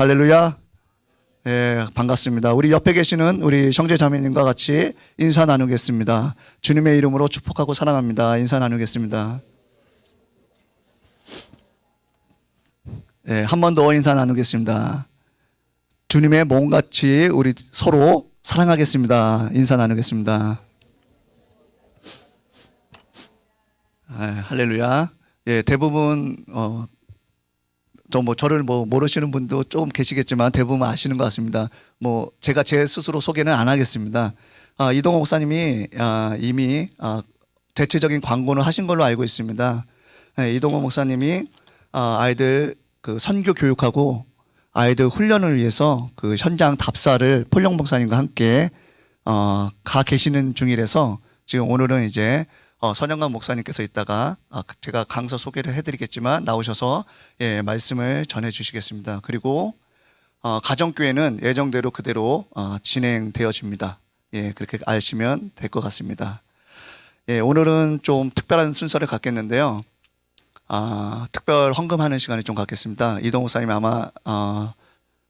할렐루야. 예, 반갑습니다. 우리 옆에 계시는 우리 형제 자매님과 같이 인사 나누겠습니다. 주님의 이름으로 축복하고 사랑합니다. 인사 나누겠습니다. 예, 한 번 더 인사 나누겠습니다. 주님의 몸같이 우리 서로 사랑하겠습니다. 인사 나누겠습니다. 예, 할렐루야. 예, 대부분 저를 모르시는 분도 조금 계시겠지만 대부분 아시는 것 같습니다. 제가 제 스스로 소개는 안 하겠습니다. 이동호 목사님이 이미 대체적인 광고를 하신 걸로 알고 있습니다. 이동호 목사님이 아이들 그 선교 교육하고 아이들 훈련을 위해서 그 현장 답사를 폴령 목사님과 함께 가 계시는 중이라서 지금 오늘은 이제 선영관 목사님께서 있다가 제가 강사 소개를 해드리겠지만 나오셔서 말씀을 전해주시겠습니다. 그리고 가정교회는 예정대로 그대로 진행되어집니다. 그렇게 아시면 될 것 같습니다. 오늘은 좀 특별한 순서를 갖겠는데요. 특별 헌금하는 시간을 좀 갖겠습니다. 이동호 목사님이 아마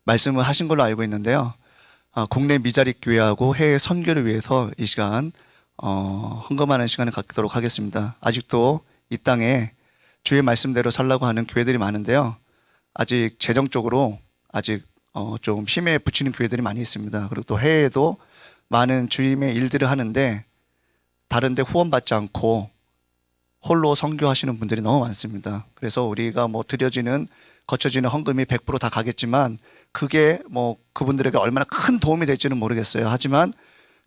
말씀을 하신 걸로 알고 있는데요. 국내 미자립 교회하고 해외 선교를 위해서 이 시간 헌금하는 시간을 갖도록 하겠습니다. 아직도 이 땅에 주의 말씀대로 살라고 하는 교회들이 많은데요. 아직 재정적으로 아직 좀 힘에 부치는 교회들이 많이 있습니다. 그리고 또 해외에도 많은 주임의 일들을 하는데 다른 데 후원받지 않고 홀로 선교하시는 분들이 너무 많습니다. 그래서 우리가 거쳐지는 헌금이 100% 다 가겠지만 그게 그분들에게 얼마나 큰 도움이 될지는 모르겠어요. 하지만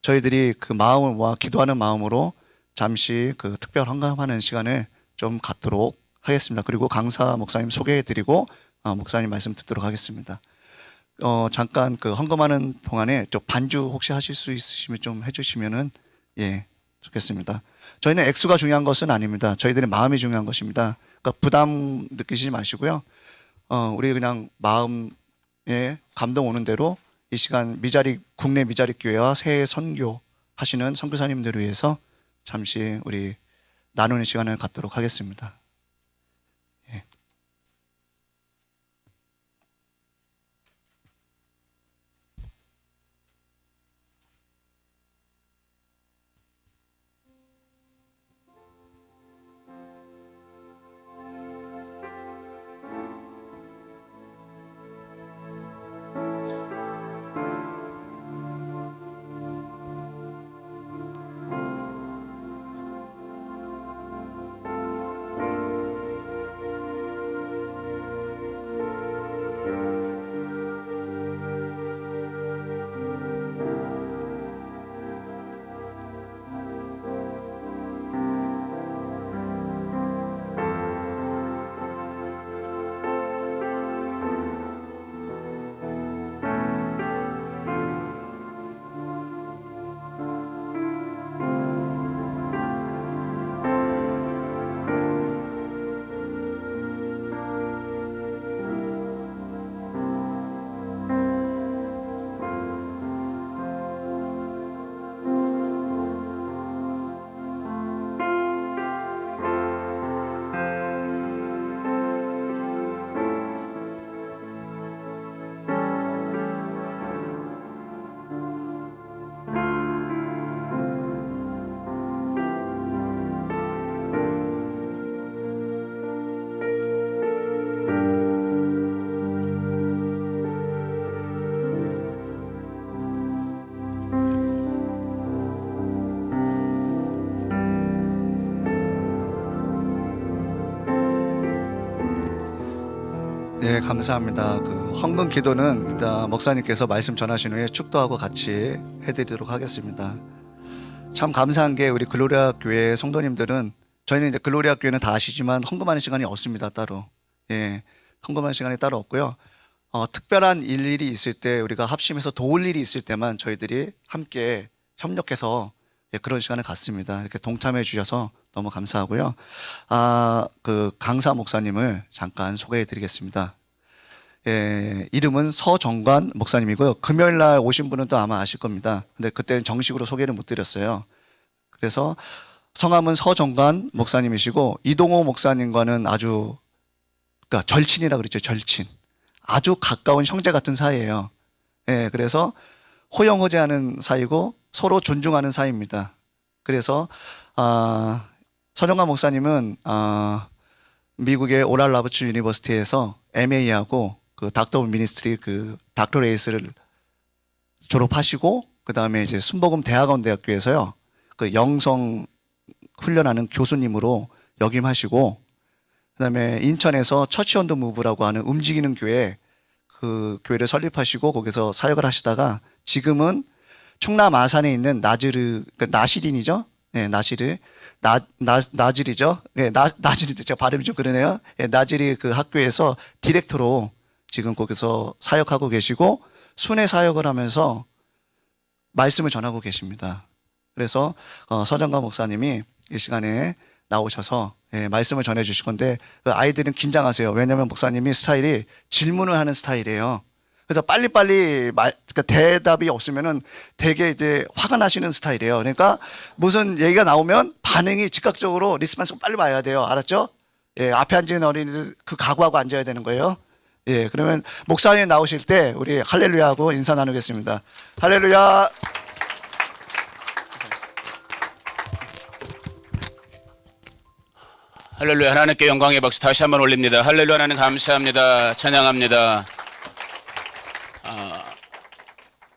저희들이 그 마음을 모아 기도하는 마음으로 잠시 그 특별 헌금하는 시간을 좀 갖도록 하겠습니다. 그리고 강사 목사님 소개해드리고 목사님 말씀 듣도록 하겠습니다. 잠깐 그 헌금하는 동안에 좀 반주 혹시 하실 수 있으시면 좀 해주시면은 좋겠습니다. 저희는 액수가 중요한 것은 아닙니다. 저희들의 마음이 중요한 것입니다. 그러니까 부담 느끼시지 마시고요. 우리 그냥 마음에 감동 오는 대로 이 시간 국내 미자립 교회와 해외 선교 하시는 선교사님들을 위해서 잠시 우리 나누는 시간을 갖도록 하겠습니다. 감사합니다. 그 헌금 기도는 일단 목사님께서 말씀 전하신 후에 축도하고 같이 해드리도록 하겠습니다. 참 감사한 게 우리 글로리아 교회 성도님들은 저희는 이제 글로리아 교회는 다 아시지만 헌금하는 시간이 없습니다. 따로. 헌금하는 시간이 따로 없고요. 특별한 일이 있을 때 우리가 합심해서 도울 일이 있을 때만 저희들이 함께 협력해서 그런 시간을 갖습니다. 이렇게 동참해 주셔서 너무 감사하고요. 그 강사 목사님을 잠깐 소개해 드리겠습니다. 이름은 서정관 목사님이고요. 금요일 날 오신 분은 또 아마 아실 겁니다. 근데 그때는 정식으로 소개를 못 드렸어요. 그래서 성함은 서정관 목사님이시고 이동호 목사님과는 아주 그러니까 절친이라 그랬죠. 절친. 아주 가까운 형제 같은 사이예요. 예, 그래서 호영호재하는 사이고 서로 존중하는 사이입니다. 그래서 서정관 목사님은 미국의 오랄 라버츠 유니버시티에서 MA하고 그 닥터 오브 미니스트리 그 닥터레이스를 졸업하시고 그다음에 이제 순복음 대학원 대학교에서요. 그 영성 훈련하는 교수님으로 역임하시고 그다음에 인천에서 처치 언더 무브라고 하는 움직이는 교회 그 교회를 설립하시고 거기서 사역을 하시다가 지금은 충남 아산에 있는 나즈르 나시린이죠. 네, 나질이죠. 네, 나질이 제가 발음이 좀 그러네요. 네, 나질이 그 학교에서 디렉터로 지금 거기서 사역하고 계시고 순회 사역을 하면서 말씀을 전하고 계십니다. 그래서 서정관 목사님이 이 시간에 나오셔서 말씀을 전해 주실 건데 그 아이들은 긴장하세요. 왜냐하면 목사님이 스타일이 질문을 하는 스타일이에요. 그래서 빨리빨리 그러니까 대답이 없으면은 되게 이제 화가 나시는 스타일이에요. 그러니까 무슨 얘기가 나오면 반응이 즉각적으로 리스폰스가 빨리 와야 돼요. 알았죠? 예, 앞에 앉은 어린이들 그 각오하고 앉아야 되는 거예요. 예, 그러면 목사님 나오실 때 우리 할렐루야 하고 인사 나누겠습니다. 할렐루야. 할렐루야. 하나님께 영광의 박수 다시 한번 올립니다. 할렐루야. 하나님 감사합니다. 찬양합니다.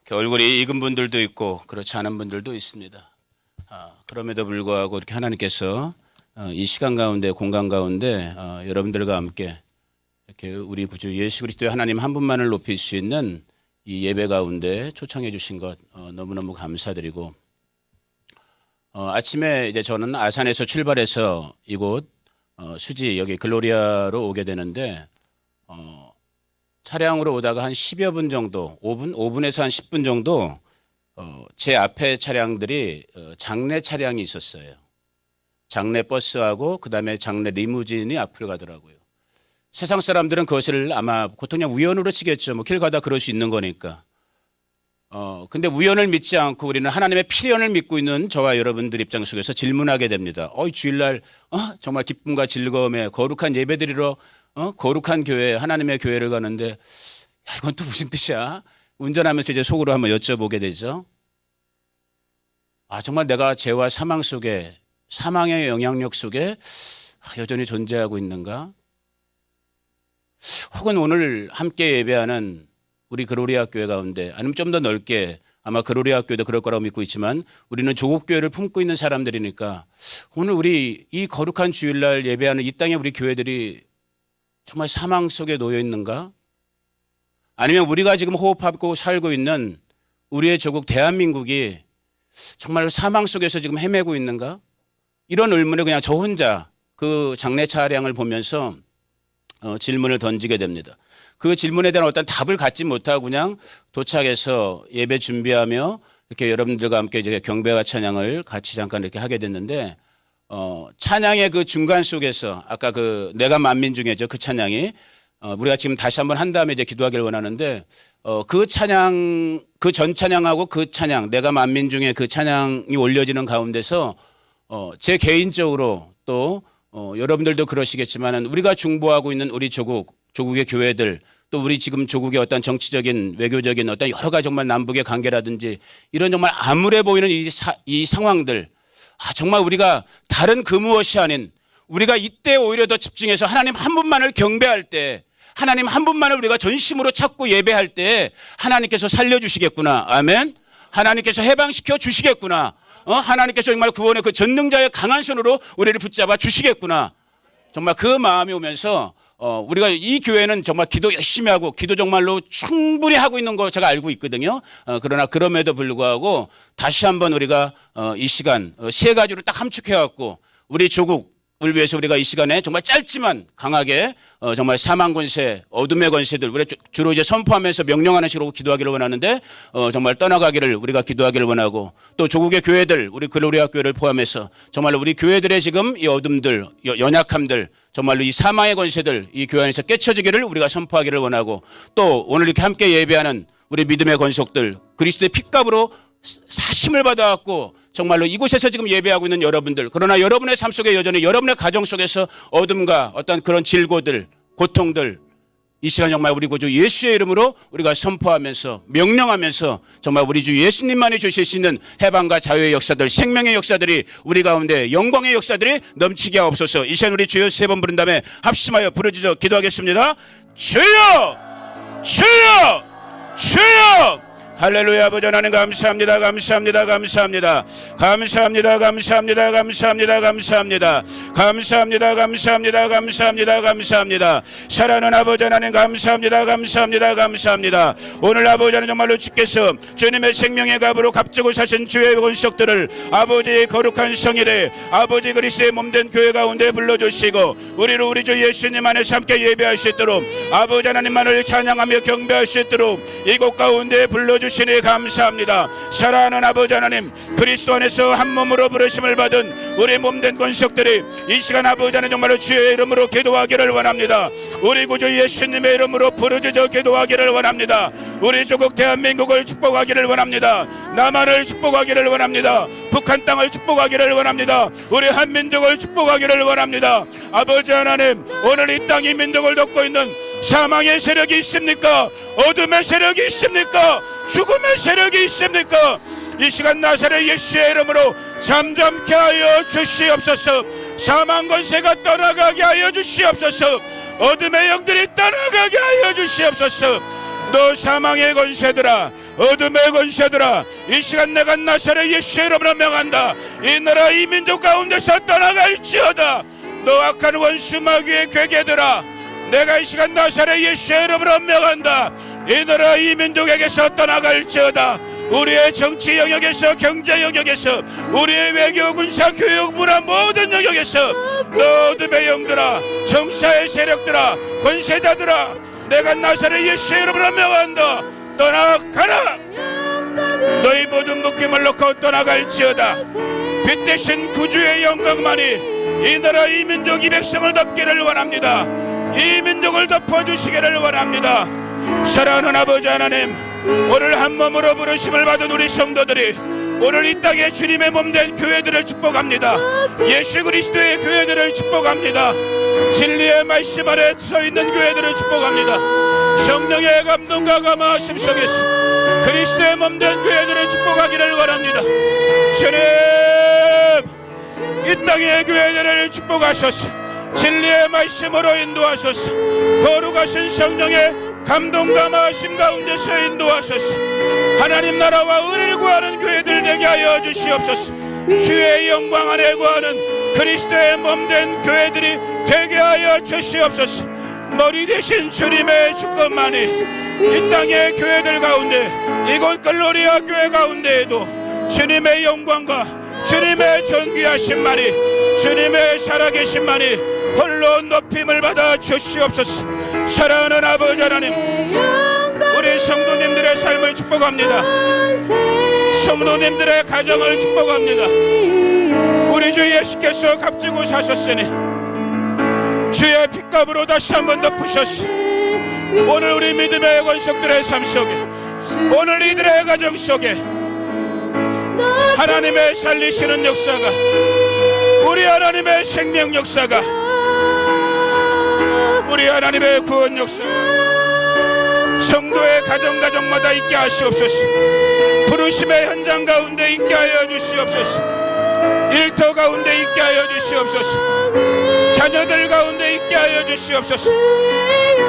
얼굴이 익은 분들도 있고 그렇지 않은 분들도 있습니다. 그럼에도 불구하고 이렇게 하나님께서 이 시간 가운데 공간 가운데 여러분들과 함께 이렇게 우리 구주 예수 그리스도의 하나님 한 분만을 높일 수 있는 이 예배 가운데 초청해 주신 것 너무너무 감사드리고 아침에 이제 저는 아산에서 출발해서 이곳 수지 여기 글로리아로 오게 되는데 차량으로 오다가 한 10여 분 정도 5분에서 한 10분 정도 제 앞에 차량들이 장례 차량이 있었어요. 장례 버스하고 그다음에 장례 리무진이 앞을 가더라고요. 세상 사람들은 그것을 아마 보통 그냥 우연으로 치겠죠. 뭐 길 가다 그럴 수 있는 거니까. 근데 우연을 믿지 않고 우리는 하나님의 필연을 믿고 있는 저와 여러분들 입장 속에서 질문하게 됩니다. 주일날 정말 기쁨과 즐거움에 거룩한 예배드리러 거룩한 교회 하나님의 교회를 가는데 야, 이건 또 무슨 뜻이야? 운전하면서 이제 속으로 한번 여쭤보게 되죠. 정말 내가 죄와 사망 속에 사망의 영향력 속에 여전히 존재하고 있는가? 혹은 오늘 함께 예배하는 우리 그로리아 교회 가운데 아니면 좀 더 넓게 아마 그로리아 교회도 그럴 거라고 믿고 있지만 우리는 조국 교회를 품고 있는 사람들이니까 오늘 우리 이 거룩한 주일날 예배하는 이 땅의 우리 교회들이 정말 사망 속에 놓여 있는가? 아니면 우리가 지금 호흡하고 살고 있는 우리의 조국 대한민국이 정말 사망 속에서 지금 헤매고 있는가? 이런 의문을 그냥 저 혼자 그 장례 차량을 보면서 질문을 던지게 됩니다. 그 질문에 대한 어떤 답을 갖지 못하고 그냥 도착해서 예배 준비하며 이렇게 여러분들과 함께 이제 경배와 찬양을 같이 잠깐 이렇게 하게 됐는데 찬양의 그 중간 속에서 아까 그 내가 만민 중에죠. 그 찬양이 우리가 지금 다시 한번 한 다음에 이제 기도하기를 원하는데 그 찬양 그 전 찬양하고 그 찬양 내가 만민 중에 그 찬양이 올려지는 가운데서 제 개인적으로 또 여러분들도 그러시겠지만은 우리가 중보하고 있는 우리 조국의 교회들 또 우리 지금 조국의 어떤 정치적인 외교적인 어떤 여러 가지 정말 남북의 관계라든지 이런 정말 암울해 보이는 이 상황들 정말 우리가 다른 그 무엇이 아닌 우리가 이때 오히려 더 집중해서 하나님 한 분만을 경배할 때 하나님 한 분만을 우리가 전심으로 찾고 예배할 때 하나님께서 살려주시겠구나. 아멘. 하나님께서 해방시켜 주시겠구나. 하나님께서 정말 구원의 그 전능자의 강한 손으로 우리를 붙잡아 주시겠구나. 정말 그 마음이 오면서 우리가 이 교회는 정말 기도 열심히 하고 기도 정말로 충분히 하고 있는 거 제가 알고 있거든요. 그러나 그럼에도 불구하고 다시 한번 우리가 이 시간 세 가지로 딱 함축해갖고 우리 조국을 위해서 우리가 이 시간에 정말 짧지만 강하게 정말 사망 권세, 어둠의 권세들 우리 주로 이제 선포하면서 명령하는 식으로 기도하기를 원하는데 정말 떠나가기를 우리가 기도하기를 원하고 또 조국의 교회들 우리 글로리아 교회를 포함해서 정말로 우리 교회들의 지금 이 어둠들, 연약함들 정말로 이 사망의 권세들 이 교회 안에서 깨쳐지기를 우리가 선포하기를 원하고 또 오늘 이렇게 함께 예배하는 우리 믿음의 권속들 그리스도의 핏값으로 사심을 받아왔고 정말로 이곳에서 지금 예배하고 있는 여러분들 그러나 여러분의 삶 속에 여전히 여러분의 가정 속에서 어둠과 어떤 그런 질고들 고통들 이 시간 정말 우리 구주 예수의 이름으로 우리가 선포하면서 명령하면서 정말 우리 주 예수님만이 주실 수 있는 해방과 자유의 역사들, 생명의 역사들이 우리 가운데 영광의 역사들이 넘치게 하옵소서. 이 시간 우리 주여 세 번 부른 다음에 합심하여 부르짖어 기도하겠습니다. 주여, 주여, 주여. 할렐루야. 아버지 하나님 감사합니다. 감사합니다. 감사합니다. 감사합니다. 감사합니다. 감사합니다. 감사합니다. 감사합니다. 감사합니다. 감사합니다. 감사합니다. 사랑하는 아버지 하나님 감사합니다. 감사합니다. 감사합니다. 오늘 아버지 하나님 정말로 주께서 주님의 생명의 값으로 값지고 사신 주의 권속들을 아버지의 거룩한 성일에 아버지 그리스도의 몸된 교회 가운데 불러주시고 우리로 우리 주 예수님 안에서 함께 예배할 수 있도록 아버지 하나님만을 찬양하며 경배할 수 있도록 이곳 가운데 불러주시니 감사합니다. 사랑하는 아버지 하나님 그리스도 안에서 한 몸으로 부르심을 받은 우리 몸된 권속들이 이 시간 아버지 하나님 정말로 주의 이름으로 기도하기를 원합니다. 우리 구주 예수님의 이름으로 부르짖어 기도하기를 원합니다. 우리 조국 대한민국을 축복하기를 원합니다. 남한을 축복하기를 원합니다. 북한 땅을 축복하기를 원합니다. 우리 한민족을 축복하기를 원합니다. 아버지 하나님 오늘 이 땅 이 민족을 덮고 있는 사망의 세력이 있습니까? 어둠의 세력이 있습니까? 죽음의 세력이 있습니까? 이 시간 나사렛 예수의 이름으로 잠잠케 하여 주시옵소서. 사망 권세가 떠나가게 하여 주시옵소서. 어둠의 영들이 떠나가게 하여 주시옵소서. 너 사망의 권세들아, 어둠의 권세들아, 이 시간 내가 나사렛 예수의 이름으로 명한다. 이 나라 이 민족 가운데서 떠나갈지어다. 너 악한 원수 마귀의 괴계들아, 내가 이 시간 나사렛 예수의 이름으로 명한다. 이 나라 이 민족에게서 떠나갈지어다. 우리의 정치 영역에서, 경제 영역에서, 우리의 외교, 군사, 교육, 문화 모든 영역에서 너 어둠의 영들아, 정사의 세력들아, 권세자들아, 내가 나사렛 예수의 이름으로 명한다. 떠나가라. 너희 모든 묶임을 놓고 떠나갈지어다. 빛 대신 구주의 영광만이 이 나라 이 민족 이 백성을 덮기를 원합니다. 이 민족을 덮어주시기를 원합니다. 사랑하는 아버지 하나님 오늘 한 몸으로 부르심을 받은 우리 성도들이 오늘 이 땅에 주님의 몸된 교회들을 축복합니다. 예수 그리스도의 교회들을 축복합니다. 진리의 말씀 아래 서있는 교회들을 축복합니다. 성령의 감동과 감화하심 속에서 그리스도의 몸된 교회들을 축복하기를 원합니다. 주님 이 땅의 교회들을 축복하소서. 진리의 말씀으로 인도하소서. 거룩하신 성령의 감동 감화하심 가운데서 인도하소서. 하나님 나라와 의를 구하는 교회들 되게 하여 주시옵소서. 주의 영광 안에 구하는 그리스도의 몸된 교회들이 되게 하여 주시옵소서. 머리 대신 주님의 주권만이 이 땅의 교회들 가운데 이곳 글로리아 교회 가운데에도 주님의 영광과 주님의 존귀하심만이 주님의 살아계심만이 홀로 높임을 받아 주시옵소서. 사랑하는 아버지 하나님 우리 성도님들의 삶을 축복합니다. 성도님들의 가정을 축복합니다. 우리 주 예수께서 값지고 사셨으니 주의 핏값으로 다시 한번 덮으셨소. 오늘 우리 믿음의 권속들의 삶 속에 오늘 이들의 가정 속에 하나님의 살리시는 역사가 우리 하나님의 생명 역사가 우리 하나님의 구원 역사가 성도의 가정마다 있게 하시옵소서. 부르심의 현장 가운데 있게 하여 주시옵소서. 일터 가운데 있게 하여 주시옵소서. 자녀들 가운데 있게 하여 주시옵소서.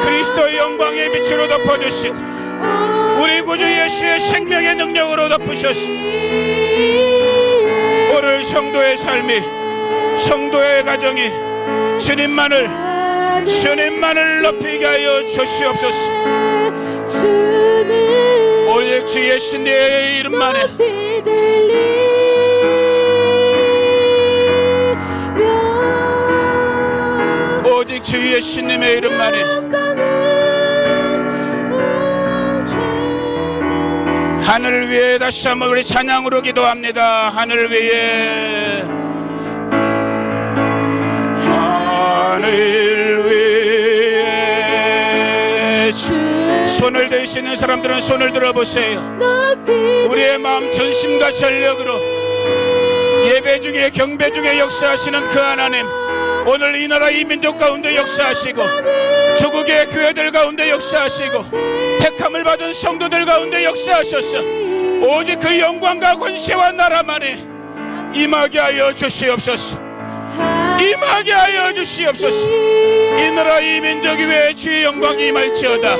그리스도의 영광의 빛으로 덮어주시고 우리 구주 예수의 생명의 능력으로 덮으셨소. 오늘 성도의 삶이 성도의 가정이 주님만을 높이게 하여 주시옵소서. 오직 주 예수님의 이름만에 오직 주 예수님의 이름만에 하늘 위에 다시 한번 우리 찬양으로 기도합니다. 하늘 위에 손을 들 수 있는 사람들은 손을 들어보세요. 우리의 마음 전심과 전력으로 예배 중에 경배 중에 역사하시는 그 하나님 오늘 이 나라 이 민족 가운데 역사하시고 조국의 교회들 가운데 역사하시고 택함을 받은 성도들 가운데 역사하셔서 오직 그 영광과 권세와 나라만이 임하게 하여 주시옵소서. 임하게 하여 주시옵소서. 이 나라 이 민족 위에 주의 영광이 임할지어다.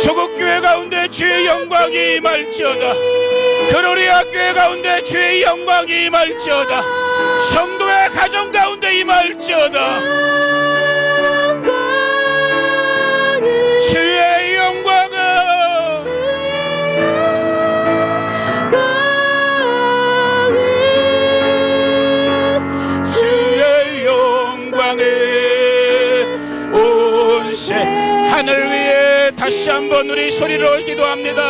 조국 교회 가운데 주의 영광이 임할지어다. 그로리아 교회 가운데 주의 영광이 임할지어다. 성도의 가정 가운데 임할지어다. 주의 영광은 주의 영광은 온세 하늘 위에 다시 한번 우리 소리로 기도합니다.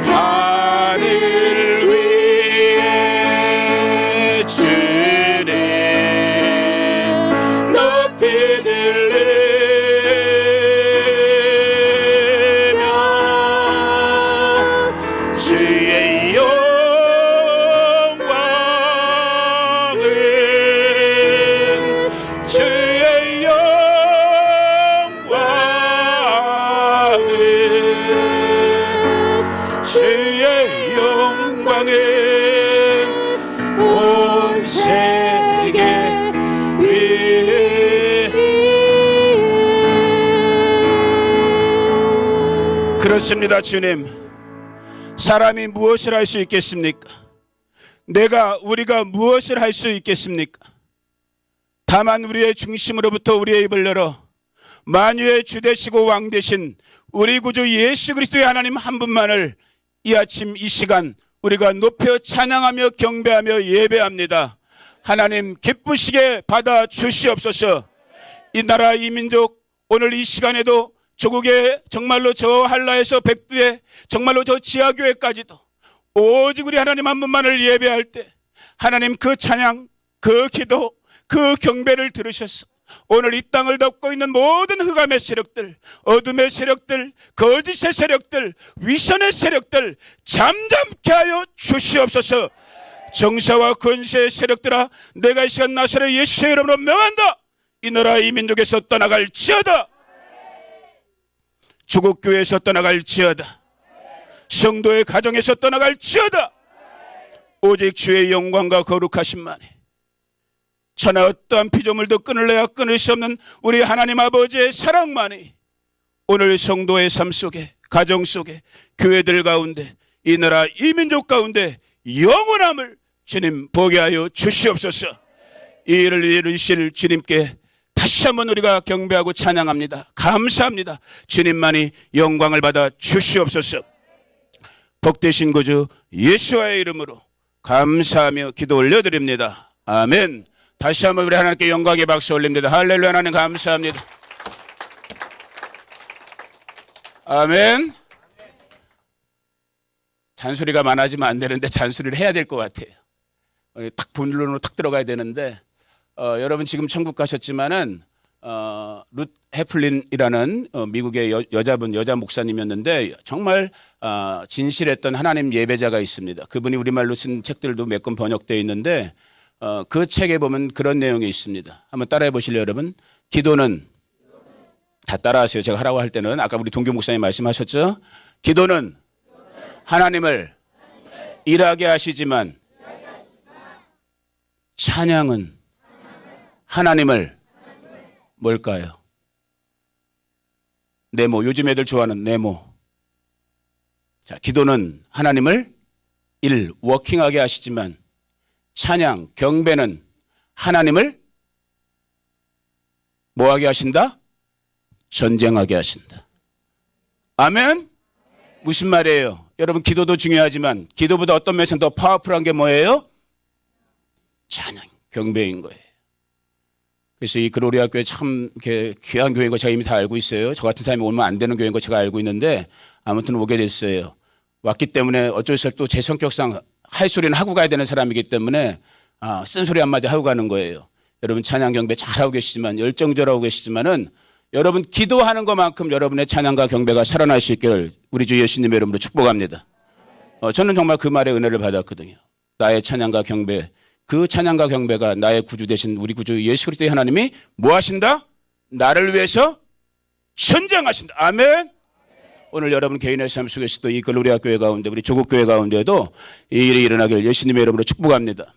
하늘 위에 주님 높이 들리며 주의 영광은 주의 영광은 주의 영광은 온 세계 위에. 그렇습니다. 주님, 사람이 무엇을 할 수 있겠습니까? 우리가 무엇을 할 수 있겠습니까? 다만 우리의 중심으로부터 우리의 입을 열어 만유의 주 되시고 왕 되신 우리 구주 예수 그리스도의 하나님 한 분만을 이 아침 이 시간 우리가 높여 찬양하며 경배하며 예배합니다. 하나님 기쁘시게 받아 주시옵소서. 이 나라 이 민족 오늘 이 시간에도 조국의 정말로 저 한라에서 백두에 정말로 저 지하교회까지도 오직 우리 하나님 한 분만을 예배할 때 하나님 그 찬양 그 기도 그 경배를 들으셔서 오늘 이 땅을 덮고 있는 모든 흑암의 세력들, 어둠의 세력들, 거짓의 세력들, 위선의 세력들 잠잠케 하여 주시옵소서. 정사와 권세의 세력들아, 내가 이 시간 나사렛 예수의 이름으로 명한다. 이 나라 이 민족에서 떠나갈지어다. 조국교회에서 떠나갈지어다. 성도의 가정에서 떠나갈지어다. 오직 주의 영광과 거룩하심만이 천하 어떠한 피조물도 끊을래야 끊을 수 없는 우리 하나님 아버지의 사랑만이 오늘 성도의 삶 속에, 가정 속에, 교회들 가운데, 이 나라 이 민족 가운데 영원함을 주님 보게 하여 주시옵소서. 이 일을 이루실 주님께 다시 한번 우리가 경배하고 찬양합니다. 감사합니다. 주님만이 영광을 받아 주시옵소서. 복되신 구주 예수와의 이름으로 감사하며 기도 올려드립니다. 아멘. 다시 한번 우리 하나님께 영광의 박수 올립니다. 할렐루야. 하나님 감사합니다. 아멘. 잔소리가 많아지면 안 되는데 잔소리를 해야 될 것 같아요. 탁 본론으로 탁 들어가야 되는데 여러분 지금 천국 가셨지만은 룻 해플린이라는 미국의 여자 목사님이었는데 정말 진실했던 하나님 예배자가 있습니다. 그분이 우리말로 쓴 책들도 몇 권 번역되어 있는데 그 책에 보면 그런 내용이 있습니다. 한번 따라해 보실래요, 여러분? 기도는 다 따라하세요. 제가 하라고 할 때는 아까 우리 동규 목사님 말씀하셨죠? 기도는 하나님을 일하게 하시지만 찬양은 하나님을 뭘까요? 네모. 요즘 애들 좋아하는 네모. 자, 기도는 하나님을 워킹하게 하시지만 찬양, 경배는 하나님을 뭐하게 하신다? 전쟁하게 하신다. 아멘? 무슨 말이에요? 여러분 기도도 중요하지만 기도보다 어떤 면에서는 더 파워풀한 게 뭐예요? 찬양, 경배인 거예요. 그래서 이 그로리아 교회 참 귀한 교회인 거 제가 이미 다 알고 있어요. 저 같은 사람이 오면 안 되는 교회인 거 제가 알고 있는데 아무튼 오게 됐어요. 왔기 때문에 어쩔 수 없이 또 제 성격상 할 소리는 하고 가야 되는 사람이기 때문에 쓴소리 한마디 하고 가는 거예요. 여러분 찬양 경배 잘하고 계시지만 열정적으로 하고 계시지만은 여러분 기도하는 것만큼 여러분의 찬양과 경배가 살아날 수 있기를 우리 주 예수님의 이름으로 축복합니다. 저는 정말 그 말에 은혜를 받았거든요. 나의 찬양과 경배, 그 찬양과 경배가 나의 구주 되신 우리 구주 예수 그리스도의 하나님이 뭐 하신다? 나를 위해서 전쟁하신다. 아멘. 오늘 여러분 개인의 삶 속에서도 이 글로리아 교회 가운데 우리 조국 교회 가운데도 이 일이 일어나길 예수님의 이름으로 축복합니다.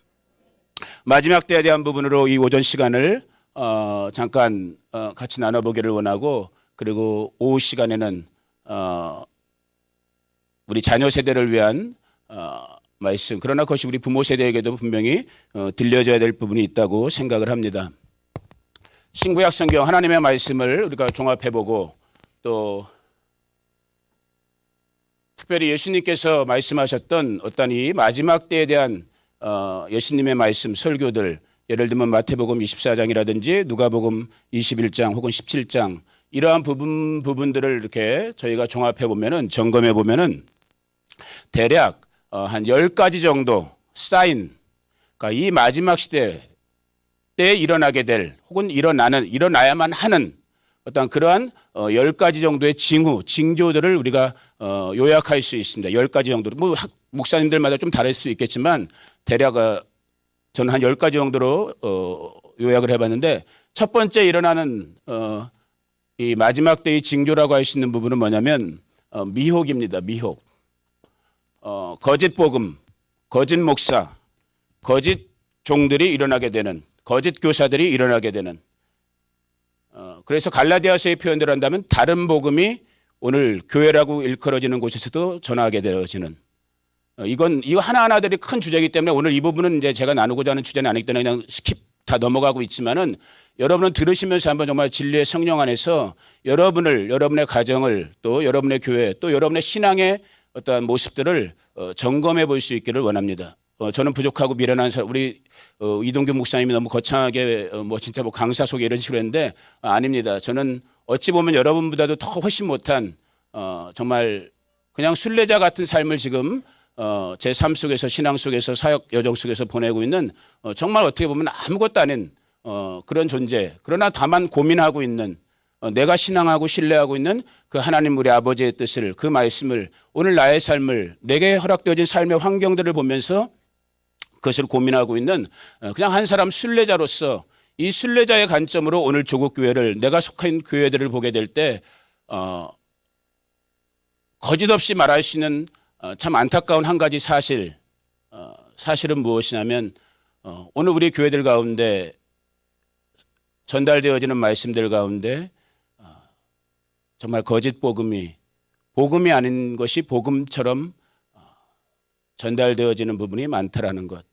마지막 때에 대한 부분으로 이 오전 시간을 잠깐 같이 나눠보기를 원하고, 그리고 오후 시간에는 우리 자녀 세대를 위한 말씀, 그러나 그것이 우리 부모 세대에게도 분명히 들려져야 될 부분이 있다고 생각을 합니다. 신구약 성경 하나님의 말씀을 우리가 종합해보고, 또 특별히 예수님께서 말씀하셨던 어떤 이 마지막 때에 대한 예수님의 말씀 설교들, 예를 들면 마태복음 24장이라든지 누가복음 21장 혹은 17장, 이러한 부분들을 이렇게 저희가 종합해 보면은, 점검해 보면은 대략 한 10가지 정도 사인, 그러니까 이 마지막 시대 때 일어나게 될, 혹은 일어나야만 하는 어떤 그러한 10가지 정도의 징조들을 우리가 요약할 수 있습니다. 10가지 정도로. 뭐 목사님들마다 좀 다를 수 있겠지만 대략 저는 한 10가지 정도로 요약을 해봤는데, 첫 번째 일어나는 이 마지막 때의 징조라고 할 수 있는 부분은 뭐냐면 미혹입니다. 미혹. 거짓 복음, 거짓 목사, 거짓 종들이 일어나게 되는, 거짓 교사들이 일어나게 되는. 그래서 갈라디아서의 표현대로 한다면 다른 복음이 오늘 교회라고 일컬어지는 곳에서도 전하게 되어지는. 이거 하나하나들이 큰 주제이기 때문에 오늘 이 부분은 이제 제가 나누고자 하는 주제는 아니기 때문에 그냥 스킵 다 넘어가고 있지만은, 여러분은 들으시면서 한번 정말 진리의 성령 안에서 여러분의 가정을, 또 여러분의 교회, 또 여러분의 신앙의 어떠한 모습들을 점검해 볼 수 있기를 원합니다. 저는 부족하고 미련한 사람, 우리 이동규 목사님이 너무 거창하게 진짜 강사 소개 이런 식으로 했는데 아닙니다. 저는 어찌 보면 여러분보다도 더 훨씬 못한 정말 그냥 순례자 같은 삶을 지금 제 삶 속에서, 신앙 속에서, 사역 여정 속에서 보내고 있는 정말 어떻게 보면 아무것도 아닌 그런 존재, 그러나 다만 고민하고 있는, 내가 신앙하고 신뢰하고 있는 그 하나님 우리 아버지의 뜻을, 그 말씀을, 오늘 나의 삶을, 내게 허락되어진 삶의 환경들을 보면서 그것을 고민하고 있는 그냥 한 사람 순례자로서, 이 순례자의 관점으로 오늘 조국교회를, 내가 속한 교회들을 보게 될 때 거짓 없이 말할 수 있는 참 안타까운 한 가지 사실은 무엇이냐면, 오늘 우리 교회들 가운데 전달되어지는 말씀들 가운데 정말 거짓 복음이 아닌 것이 복음처럼 전달되어지는 부분이 많다라는 것.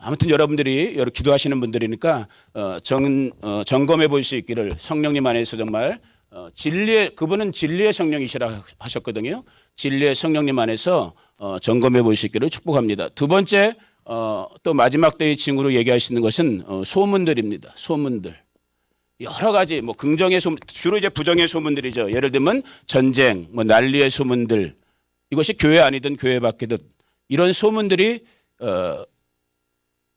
아무튼 여러분들이 기도하시는 분들이니까 점검해 볼 수 있기를 성령님 안에서 정말 그분은 진리의 성령이시라 하셨거든요. 진리의 성령님 안에서 점검해 볼 수 있기를 축복합니다. 두 번째, 또 마지막 때의 징후로 얘기할 수 있는 것은 소문들입니다. 소문들. 여러 가지 긍정의 소문, 주로 이제 부정의 소문들이죠. 예를 들면 전쟁, 난리의 소문들, 이것이 교회 아니든 교회 밖이든 이런 소문들이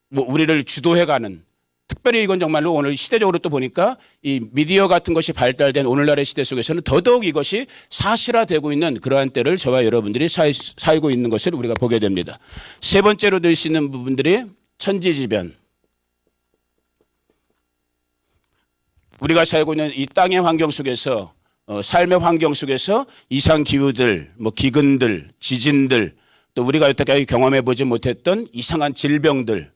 우리를 주도해가는, 특별히 이건 정말로 오늘 시대적으로 또 보니까 이 미디어 같은 것이 발달된 오늘날의 시대 속에서는 더더욱 이것이 사실화되고 있는 그러한 때를 저와 여러분들이 살고 있는 것을 우리가 보게 됩니다. 세 번째로 들 수 있는 부분들이 천지지변. 우리가 살고 있는 이 땅의 환경 속에서, 삶의 환경 속에서 이상 기후들, 기근들, 지진들, 또 우리가 여태까지 경험해 보지 못했던 이상한 질병들,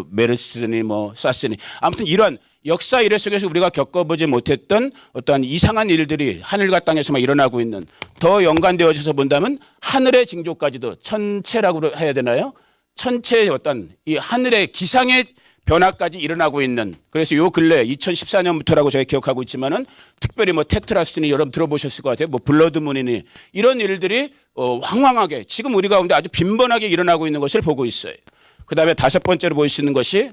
메르스니 사스니, 아무튼 이러한 역사 이래 속에서 우리가 겪어보지 못했던 어떠한 이상한 일들이 하늘과 땅에서만 일어나고 있는, 더 연관되어져서 본다면 하늘의 징조까지도, 천체라고 해야 되나요? 천체의 어떤 이 하늘의 기상의 변화까지 일어나고 있는, 그래서 요 근래 2014년부터라고 제가 기억하고 있지만은 특별히 테트라스니 여러분 들어보셨을 것 같아요. 블러드문이니 이런 일들이 황황하게 지금 우리 가운데 아주 빈번하게 일어나고 있는 것을 보고 있어요. 그 다음에 다섯 번째로 볼 수 있는 것이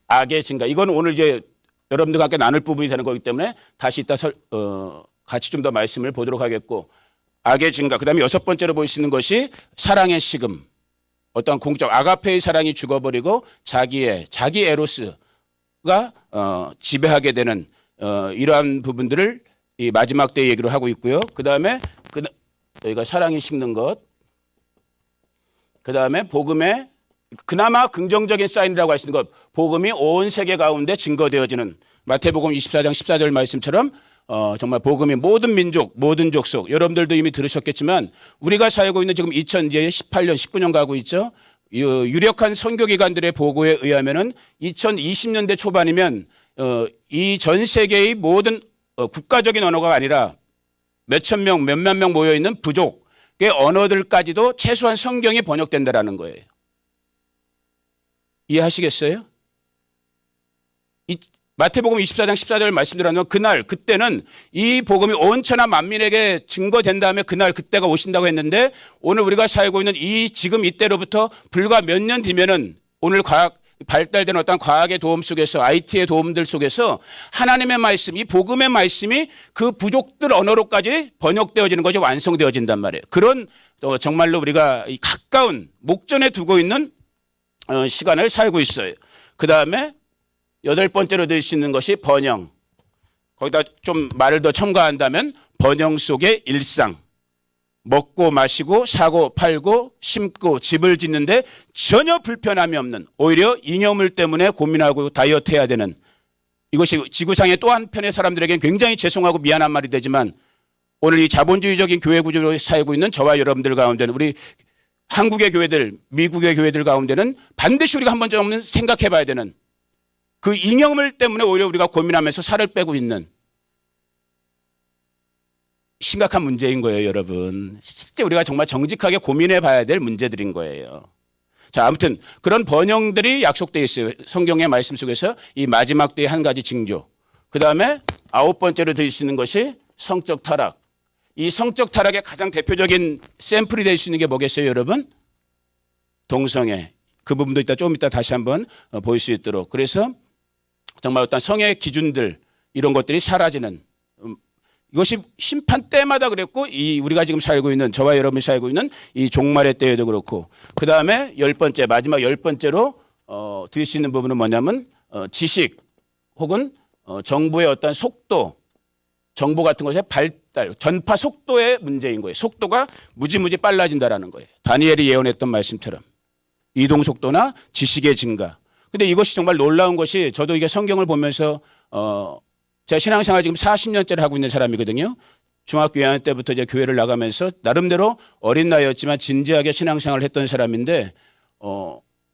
악의 증가. 이건 오늘 이제 여러분들과 함께 나눌 부분이 되는 거기 때문에 다시 이따 같이 좀 더 말씀을 보도록 하겠고, 악의 증가. 그 다음에 여섯 번째로 볼 수 있는 것이 사랑의 식음. 어떤 공적 아가페의 사랑이 죽어버리고 자기 에로스가 지배하게 되는 이러한 부분들을 이 마지막 때 얘기를 하고 있고요. 그 다음에 저희가 사랑이 식는 것, 그 다음에 복음의 그나마 긍정적인 사인이라고 할 수 있는 것, 복음이 온 세계 가운데 증거되어지는 마태복음 24장 14절 말씀처럼 정말 복음이 모든 민족, 모든 족속, 여러분들도 이미 들으셨겠지만 우리가 살고 있는 지금 2018년, 19년 가고 있죠. 유력한 선교기관들의 보고에 의하면은 2020년대 초반이면 이 전 세계의 모든 국가적인 언어가 아니라 몇천 명, 몇만 명 모여 있는 부족의 언어들까지도 최소한 성경이 번역된다라는 거예요. 이해하시겠어요? 마태복음 24장 14절 말씀드렸는 그날 그때는 이 복음이 온 천하 만민에게 증거된 다음에 그날 그때가 오신다고 했는데 오늘 우리가 살고 있는 이 지금 이때로부터 불과 몇 년 뒤면은 오늘 발달된 어떤 과학의 도움 속에서 IT의 도움들 속에서 하나님의 말씀, 이 복음의 말씀이 그 부족들 언어로까지 번역되어지는 것이 완성되어진단 말이에요. 그런 정말로 우리가 가까운 목전에 두고 있는 시간을 살고 있어요. 그 다음에 8번째로 될 수 있는 것이 번영. 거기다 좀 말을 더 첨가한다면 번영 속의 일상. 먹고 마시고 사고 팔고 심고 집을 짓는데 전혀 불편함이 없는, 오히려 잉여물 때문에 고민하고 다이어트 해야 되는, 이것이 지구상의 또 한편의 사람들에게는 굉장히 죄송하고 미안한 말이 되지만 오늘 이 자본주의적인 교회 구조로 살고 있는 저와 여러분들 가운데는, 우리 한국의 교회들, 미국의 교회들 가운데는 반드시 우리가 한 번쯤은 생각해 봐야 되는, 그 잉여물 때문에 오히려 우리가 고민하면서 살을 빼고 있는 심각한 문제인 거예요, 여러분. 실제 우리가 정말 정직하게 고민해 봐야 될 문제들인 거예요. 자, 아무튼 그런 번영들이 약속되어 있어요. 성경의 말씀 속에서 이 마지막 때의 한 가지 징조. 그 다음에 9번째로 될 수 있는 것이 성적 타락. 이 성적 타락의 가장 대표적인 샘플이 될 수 있는 게 뭐겠어요, 여러분? 동성애. 그 부분도 조금 이따 다시 한번 볼 수 있도록. 그래서 정말 어떤 성의 기준들, 이런 것들이 사라지는, 이것이 심판 때마다 그랬고 우리가 지금 살고 있는, 저와 여러분이 살고 있는 이 종말의 때에도 그렇고, 그 다음에 10번째, 마지막 10번째로 드릴 수 있는 부분은 뭐냐면 지식 혹은 정보의 어떤 속도, 정보 같은 것의 발달, 전파 속도의 문제인 거예요. 속도가 무지무지 빨라진다라는 거예요. 다니엘이 예언했던 말씀처럼 이동 속도나 지식의 증가. 근데 이것이 정말 놀라운 것이, 저도 이게 성경을 보면서 제가 신앙생활 지금 40년째를 하고 있는 사람이거든요. 중학교 2학년 때부터 이제 교회를 나가면서 나름대로 어린 나이였지만 진지하게 신앙생활을 했던 사람인데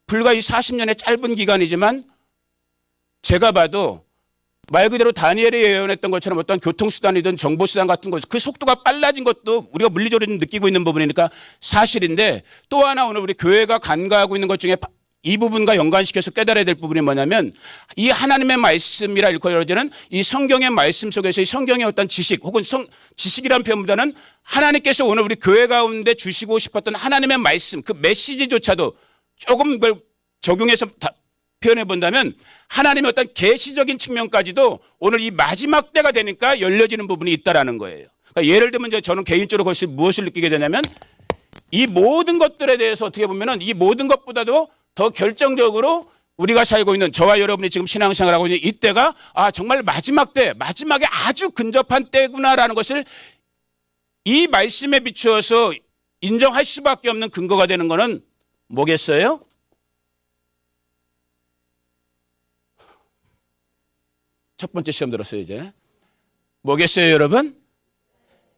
불과 이 40년의 짧은 기간이지만 제가 봐도 말 그대로 다니엘이 예언했던 것처럼 어떤 교통수단이든 정보수단 같은 것, 그 속도가 빨라진 것도 우리가 물리적으로 느끼고 있는 부분이니까 사실인데, 또 하나 오늘 우리 교회가 간과하고 있는 것 중에 이 부분과 연관시켜서 깨달아야 될 부분이 뭐냐면, 이 하나님의 말씀이라 일컬어지는 이 성경의 말씀 속에서 이 성경의 어떤 지식, 혹은 지식이라는 표현보다는 하나님께서 오늘 우리 교회 가운데 주시고 싶었던 하나님의 말씀, 그 메시지조차도 조금 그걸 적용해서 표현해 본다면 하나님의 어떤 계시적인 측면까지도 오늘 이 마지막 때가 되니까 열려지는 부분이 있다라는 거예요. 그러니까 예를 들면 저는 개인적으로 그것이 무엇을 느끼게 되냐면, 이 모든 것들에 대해서 어떻게 보면은 이 모든 것보다도 더 결정적으로 우리가 살고 있는, 저와 여러분이 지금 신앙생활하고 있는 이때가 정말 마지막 때, 마지막에 아주 근접한 때구나라는 것을 이 말씀에 비추어서 인정할 수밖에 없는 근거가 되는 것은 뭐겠어요? 첫 번째 시험 들었어요. 이제 뭐겠어요, 여러분?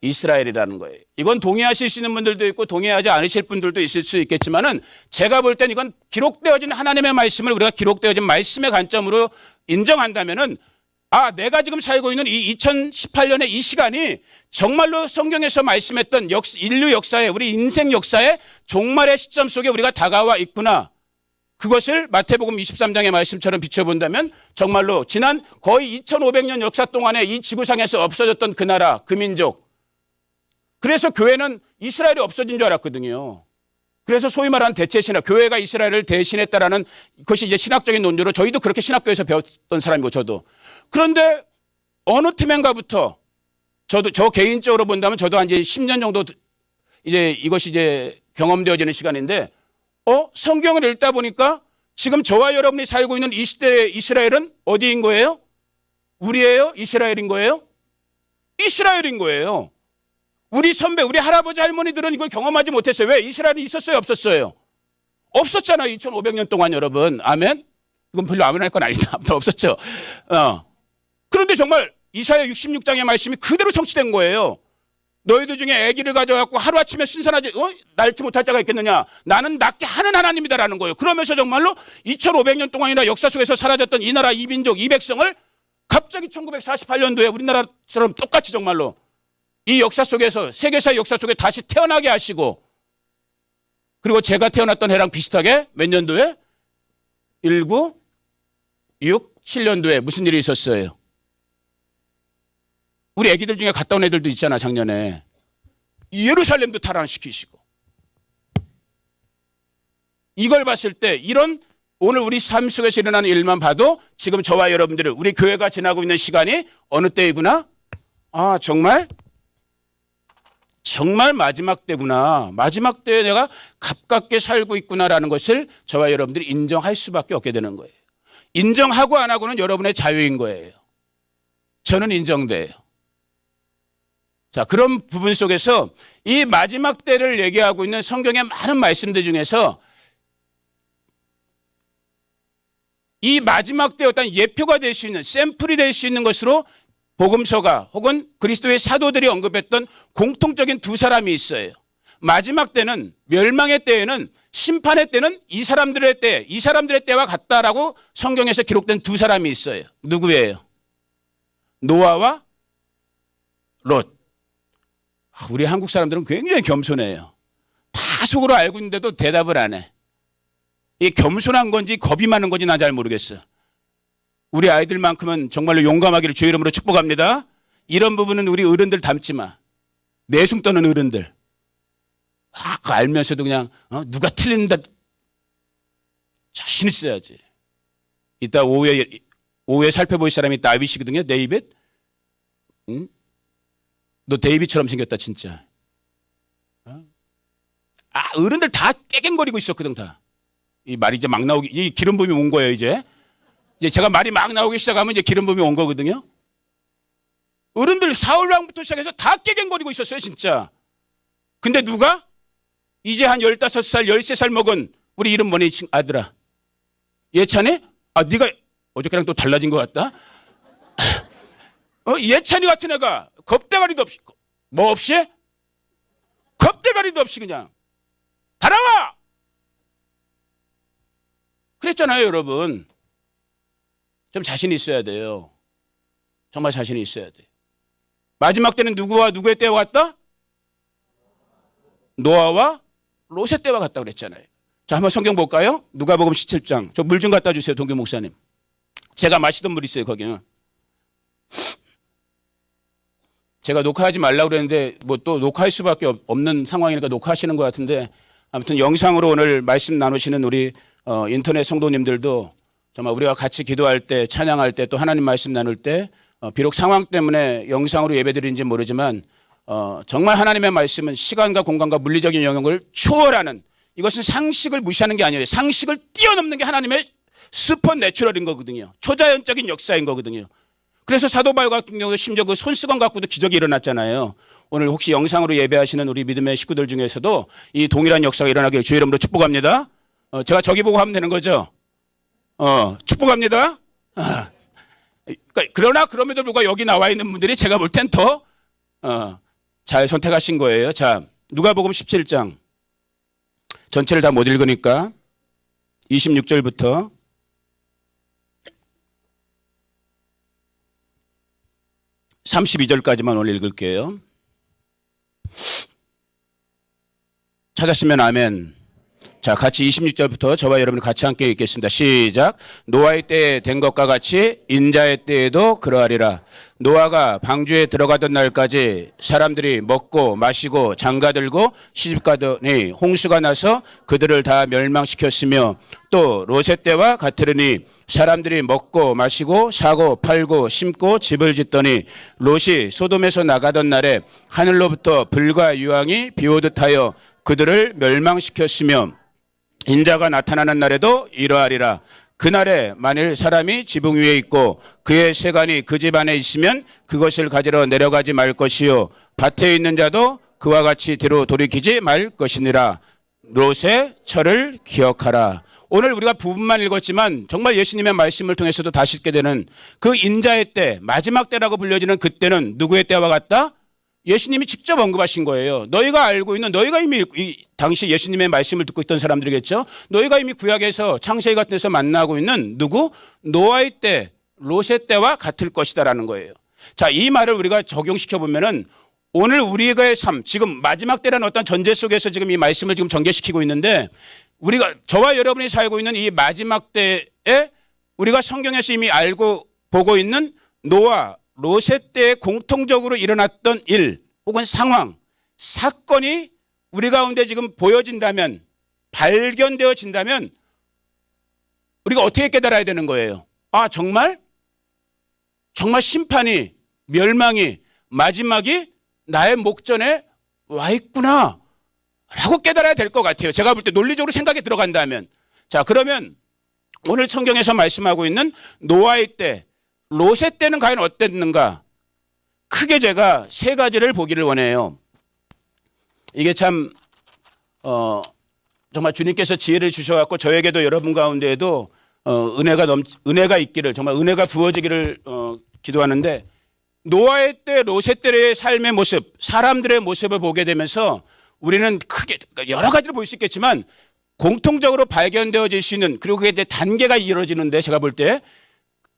이스라엘이라는 거예요. 이건 동의하실 수 있는 분들도 있고 동의하지 않으실 분들도 있을 수 있겠지만은, 제가 볼 땐 이건 기록되어진 하나님의 말씀을 우리가 기록되어진 말씀의 관점으로 인정한다면은, 내가 지금 살고 있는 이 2018년의 이 시간이 정말로 성경에서 말씀했던 인류 역사에, 우리 인생 역사의 종말의 시점 속에 우리가 다가와 있구나. 그것을 마태복음 23장의 말씀처럼 비춰본다면 정말로 지난 거의 2500년 역사 동안에 이 지구상에서 없어졌던 그 나라, 그 민족, 그래서 교회는 이스라엘이 없어진 줄 알았거든요. 그래서 소위 말하는 대체신학, 교회가 이스라엘을 대신했다라는 것이 이제 신학적인 논조로, 저희도 그렇게 신학교에서 배웠던 사람이고 저도. 그런데 어느 틈엔가부터 저 개인적으로 본다면 저도 한 이제 10년 정도 이제 이것이 이제 경험되어지는 시간인데, 성경을 읽다 보니까 지금 저와 여러분이 살고 있는 이 시대의 이스라엘은 어디인 거예요? 우리예요? 이스라엘인 거예요? 이스라엘인 거예요. 우리 선배, 우리 할아버지 할머니들은 이걸 경험하지 못했어요. 왜? 이스라엘이 있었어요? 없었어요? 없었잖아요. 2500년 동안 여러분. 아멘? 이건 별로 아멘 할 건 아니다. 아무튼 없었죠. 그런데 정말 이사야 66장의 말씀이 그대로 성취된 거예요. 너희들 중에 아기를 가져갖고 하루아침에 신선하지 낳지 못할 자가 있겠느냐. 나는 낳게 하는 하나님이다라는 거예요. 그러면서 정말로 2500년 동안이나 역사 속에서 사라졌던 이 나라 이 민족 이 백성을 갑자기 1948년도에 우리나라처럼 똑같이 정말로 이 역사 속에서 세계사의 역사 속에 다시 태어나게 하시고, 그리고 제가 태어났던 해랑 비슷하게 몇 년도에 1967년도에 무슨 일이 있었어요? 우리 애기들 중에 갔다 온 애들도 있잖아. 작년에 예루살렘도 탈환시키시고. 이걸 봤을 때 이런 오늘 우리 삶 속에서 일어나는 일만 봐도 지금 저와 여러분들을 우리 교회가 지나고 있는 시간이 어느 때이구나. 아 정말 마지막 때구나. 마지막 때에 내가 가깝게 살고 있구나라는 것을 저와 여러분들이 인정할 수밖에 없게 되는 거예요. 인정하고 안 하고는 여러분의 자유인 거예요. 저는 인정돼요. 자, 그런 부분 속에서 이 마지막 때를 얘기하고 있는 성경의 많은 말씀들 중에서 이 마지막 때 어떤 예표가 될 수 있는, 샘플이 될 수 있는 것으로 복음서가 혹은 그리스도의 사도들이 언급했던 공통적인 두 사람이 있어요. 마지막 때는, 멸망의 때에는, 심판의 때는 이 사람들의 때와 같다라고 성경에서 기록된 두 사람이 있어요. 누구예요? 노아와 롯. 우리 한국 사람들은 굉장히 겸손해요. 다 속으로 알고 있는데도 대답을 안 해. 이게 겸손한 건지 겁이 많은 건지 난 잘 모르겠어. 우리 아이들만큼은 정말로 용감하기를 주의 이름으로 축복합니다. 이런 부분은 우리 어른들 닮지 마. 내숭 떠는 어른들. 알면서도 그냥 누가 틀린다. 자신 있어야지. 이따 오후에 살펴볼 사람이 다윗이거든요. 데이빗. 응? 너 데이빗처럼 생겼다 진짜. 어른들 다 깨갱거리고 있었거든 다. 이 말이 이제 막 나오기, 이 기름 부음이 온 거예요 이제 제가 말이 막 나오기 시작하면 이제 기름 부음이 온 거거든요. 어른들 사울왕부터 시작해서 다 깨갱거리고 있었어요 진짜. 근데 누가 이제 한 15살 13살 먹은 우리 이름 뭐니 아들아 예찬이? 네가 어저께랑 또 달라진 것 같다. 예찬이 같은 애가 겁대가리도 없이, 뭐 없이? 겁대가리도 없이 그냥 다 나와! 그랬잖아요 여러분. 좀 자신이 있어야 돼요. 정말 자신이 있어야 돼요. 마지막 때는 누구와 누구의 때와 같다? 노아와 롯의 때와 같다 그랬잖아요. 자, 한번 성경 볼까요? 누가복음 17장. 저 물 좀 갖다 주세요 동규 목사님. 제가 마시던 물 있어요 거기는. 제가 녹화하지 말라고 그랬는데 뭐 또 녹화할 수밖에 없는 상황이니까 녹화하시는 것 같은데, 아무튼 영상으로 오늘 말씀 나누시는 우리 인터넷 성도님들도 정말 우리가 같이 기도할 때, 찬양할 때, 또 하나님 말씀 나눌 때 비록 상황 때문에 영상으로 예배드리는지 모르지만 정말 하나님의 말씀은 시간과 공간과 물리적인 영역을 초월하는, 이것은 상식을 무시하는 게 아니에요. 상식을 뛰어넘는 게 하나님의 슈퍼내추럴인 거거든요. 초자연적인 역사인 거거든요. 그래서 사도 바울 같은 경우도 심지어 그 손수건 갖고도 기적이 일어났잖아요. 오늘 혹시 영상으로 예배하시는 우리 믿음의 식구들 중에서도 이 동일한 역사가 일어나길 주의 이름으로 축복합니다. 제가 저기 보고 하면 되는 거죠. 축복합니다. 그러나 그럼에도 불구하고 여기 나와 있는 분들이 제가 볼 땐 더 잘 선택하신 거예요. 자, 누가복음 17장 전체를 다 못 읽으니까 26절부터 32절까지만 오늘 읽을게요. 찾았으면 아멘. 자, 같이 26절부터 저와 여러분이 같이 함께 읽겠습니다. 시작. 노아의 때에 된 것과 같이 인자의 때에도 그러하리라. 노아가 방주에 들어가던 날까지 사람들이 먹고 마시고 장가들고 시집가더니 홍수가 나서 그들을 다 멸망시켰으며, 또 롯의 때와 같으리니 사람들이 먹고 마시고 사고 팔고 심고 집을 짓더니 롯이 소돔에서 나가던 날에 하늘로부터 불과 유황이 비오듯 하여 그들을 멸망시켰으며, 인자가 나타나는 날에도 이러하리라. 그날에 만일 사람이 지붕 위에 있고 그의 세간이 그 집 안에 있으면 그것을 가지러 내려가지 말 것이요, 밭에 있는 자도 그와 같이 뒤로 돌이키지 말 것이니라. 롯의 철을 기억하라. 오늘 우리가 부분만 읽었지만 정말 예수님의 말씀을 통해서도 다시 읽게 되는 그 인자의 때, 마지막 때라고 불려지는 그때는 누구의 때와 같다? 예수님이 직접 언급하신 거예요. 너희가 알고 있는, 너희가 이미 당시 예수님의 말씀을 듣고 있던 사람들이겠죠. 너희가 이미 구약에서 창세기 같은 데서 만나고 있는 누구? 노아의 때, 롯의 때와 같을 것이다라는 거예요. 자, 이 말을 우리가 적용시켜 보면은 오늘 우리의 삶, 지금 마지막 때라는 어떤 전제 속에서 지금 이 말씀을 지금 전개시키고 있는데, 우리가, 저와 여러분이 살고 있는 이 마지막 때에 우리가 성경에서 이미 알고 보고 있는 노아, 롯의 때에 공통적으로 일어났던 일 혹은 상황, 사건이 우리 가운데 지금 보여진다면, 발견되어진다면 우리가 어떻게 깨달아야 되는 거예요? 아, 정말 심판이, 멸망이, 마지막이 나의 목전에 와 있구나 라고 깨달아야 될 것 같아요. 제가 볼 때 논리적으로 생각이 들어간다면. 자, 그러면 오늘 성경에서 말씀하고 있는 노아의 때, 롯의 때는 과연 어땠는가? 크게 제가 세 가지를 보기를 원해요. 이게 참 정말 주님께서 지혜를 주셔갖고 저에게도 여러분 가운데에도 은혜가 있기를, 정말 은혜가 부어지기를 기도하는데, 노아의 때, 롯의 때의 삶의 모습, 사람들의 모습을 보게 되면서 우리는 크게 여러 가지를 볼 수 있겠지만 공통적으로 발견되어질 수 있는, 그리고 그게 이제 단계가 이루어지는데 제가 볼 때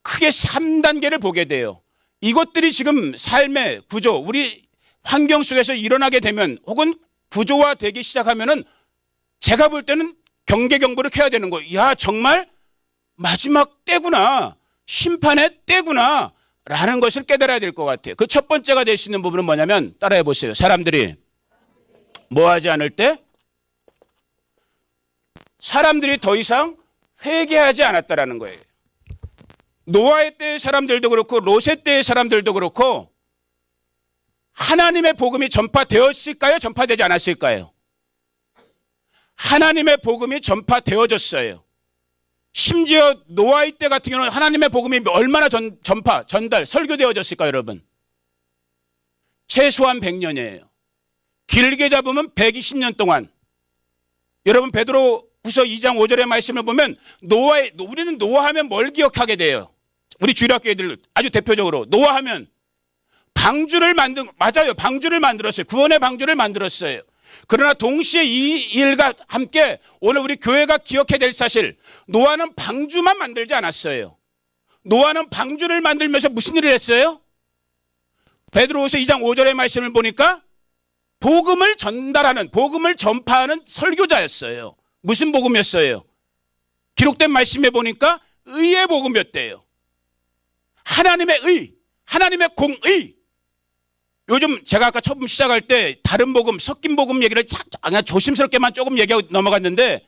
크게 3단계를 보게 돼요. 이것들이 지금 삶의 구조, 우리 환경 속에서 일어나게 되면 혹은 구조화되기 시작하면은 제가 볼 때는 경계경보를 켜야 되는 거예요. 야, 정말 마지막 때구나, 심판의 때구나 라는 것을 깨달아야 될 것 같아요. 그 첫 번째가 될 수 있는 부분은 뭐냐면, 따라해 보세요. 사람들이 뭐 하지 않을 때? 사람들이 더 이상 회개하지 않았다라는 거예요. 노아의 때의 사람들도 그렇고 롯의 때의 사람들도 그렇고 하나님의 복음이 전파되었을까요? 전파되지 않았을까요? 하나님의 복음이 전파되어졌어요. 심지어 노아의 때 같은 경우는 하나님의 복음이 얼마나 전달, 설교되어졌을까요, 여러분? 최소한 100년이에요. 길게 잡으면 120년 동안. 여러분, 베드로후서 2장 5절의 말씀을 보면 우리는 노아하면 뭘 기억하게 돼요? 우리 주일학교 애들 아주 대표적으로 노아하면 맞아요. 방주를 만들었어요. 구원의 방주를 만들었어요. 그러나 동시에 이 일과 함께 오늘 우리 교회가 기억해야 될 사실, 노아는 방주만 만들지 않았어요. 노아는 방주를 만들면서 무슨 일을 했어요? 베드로후서 2장 5절의 말씀을 보니까 복음을 전달하는, 복음을 전파하는 설교자였어요. 무슨 복음이었어요? 기록된 말씀에 보니까 의의 복음이었대요. 하나님의 의, 하나님의 공의. 요즘 제가 아까 처음 시작할 때 다른 복음, 섞인 복음 얘기를 그냥 조심스럽게만 조금 얘기하고 넘어갔는데,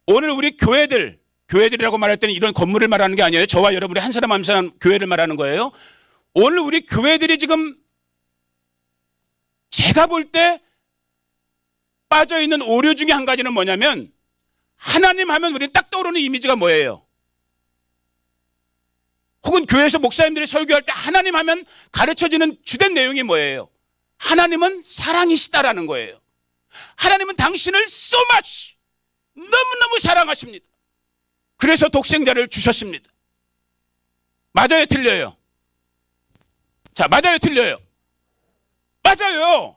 오늘 우리 교회들이라고 말할 때는 이런 건물을 말하는 게 아니에요. 저와 여러분이 한 사람 한 사람 교회를 말하는 거예요. 오늘 우리 교회들이 지금 제가 볼 때 빠져있는 오류 중에 한 가지는 뭐냐면, 하나님 하면 우리는 딱 떠오르는 이미지가 뭐예요? 혹은 교회에서 목사님들이 설교할 때 하나님 하면 가르쳐지는 주된 내용이 뭐예요? 하나님은 사랑이시다라는 거예요. 하나님은 당신을 so much, 너무너무 사랑하십니다. 그래서 독생자를 주셨습니다. 맞아요, 틀려요? 자, 맞아요, 틀려요? 맞아요.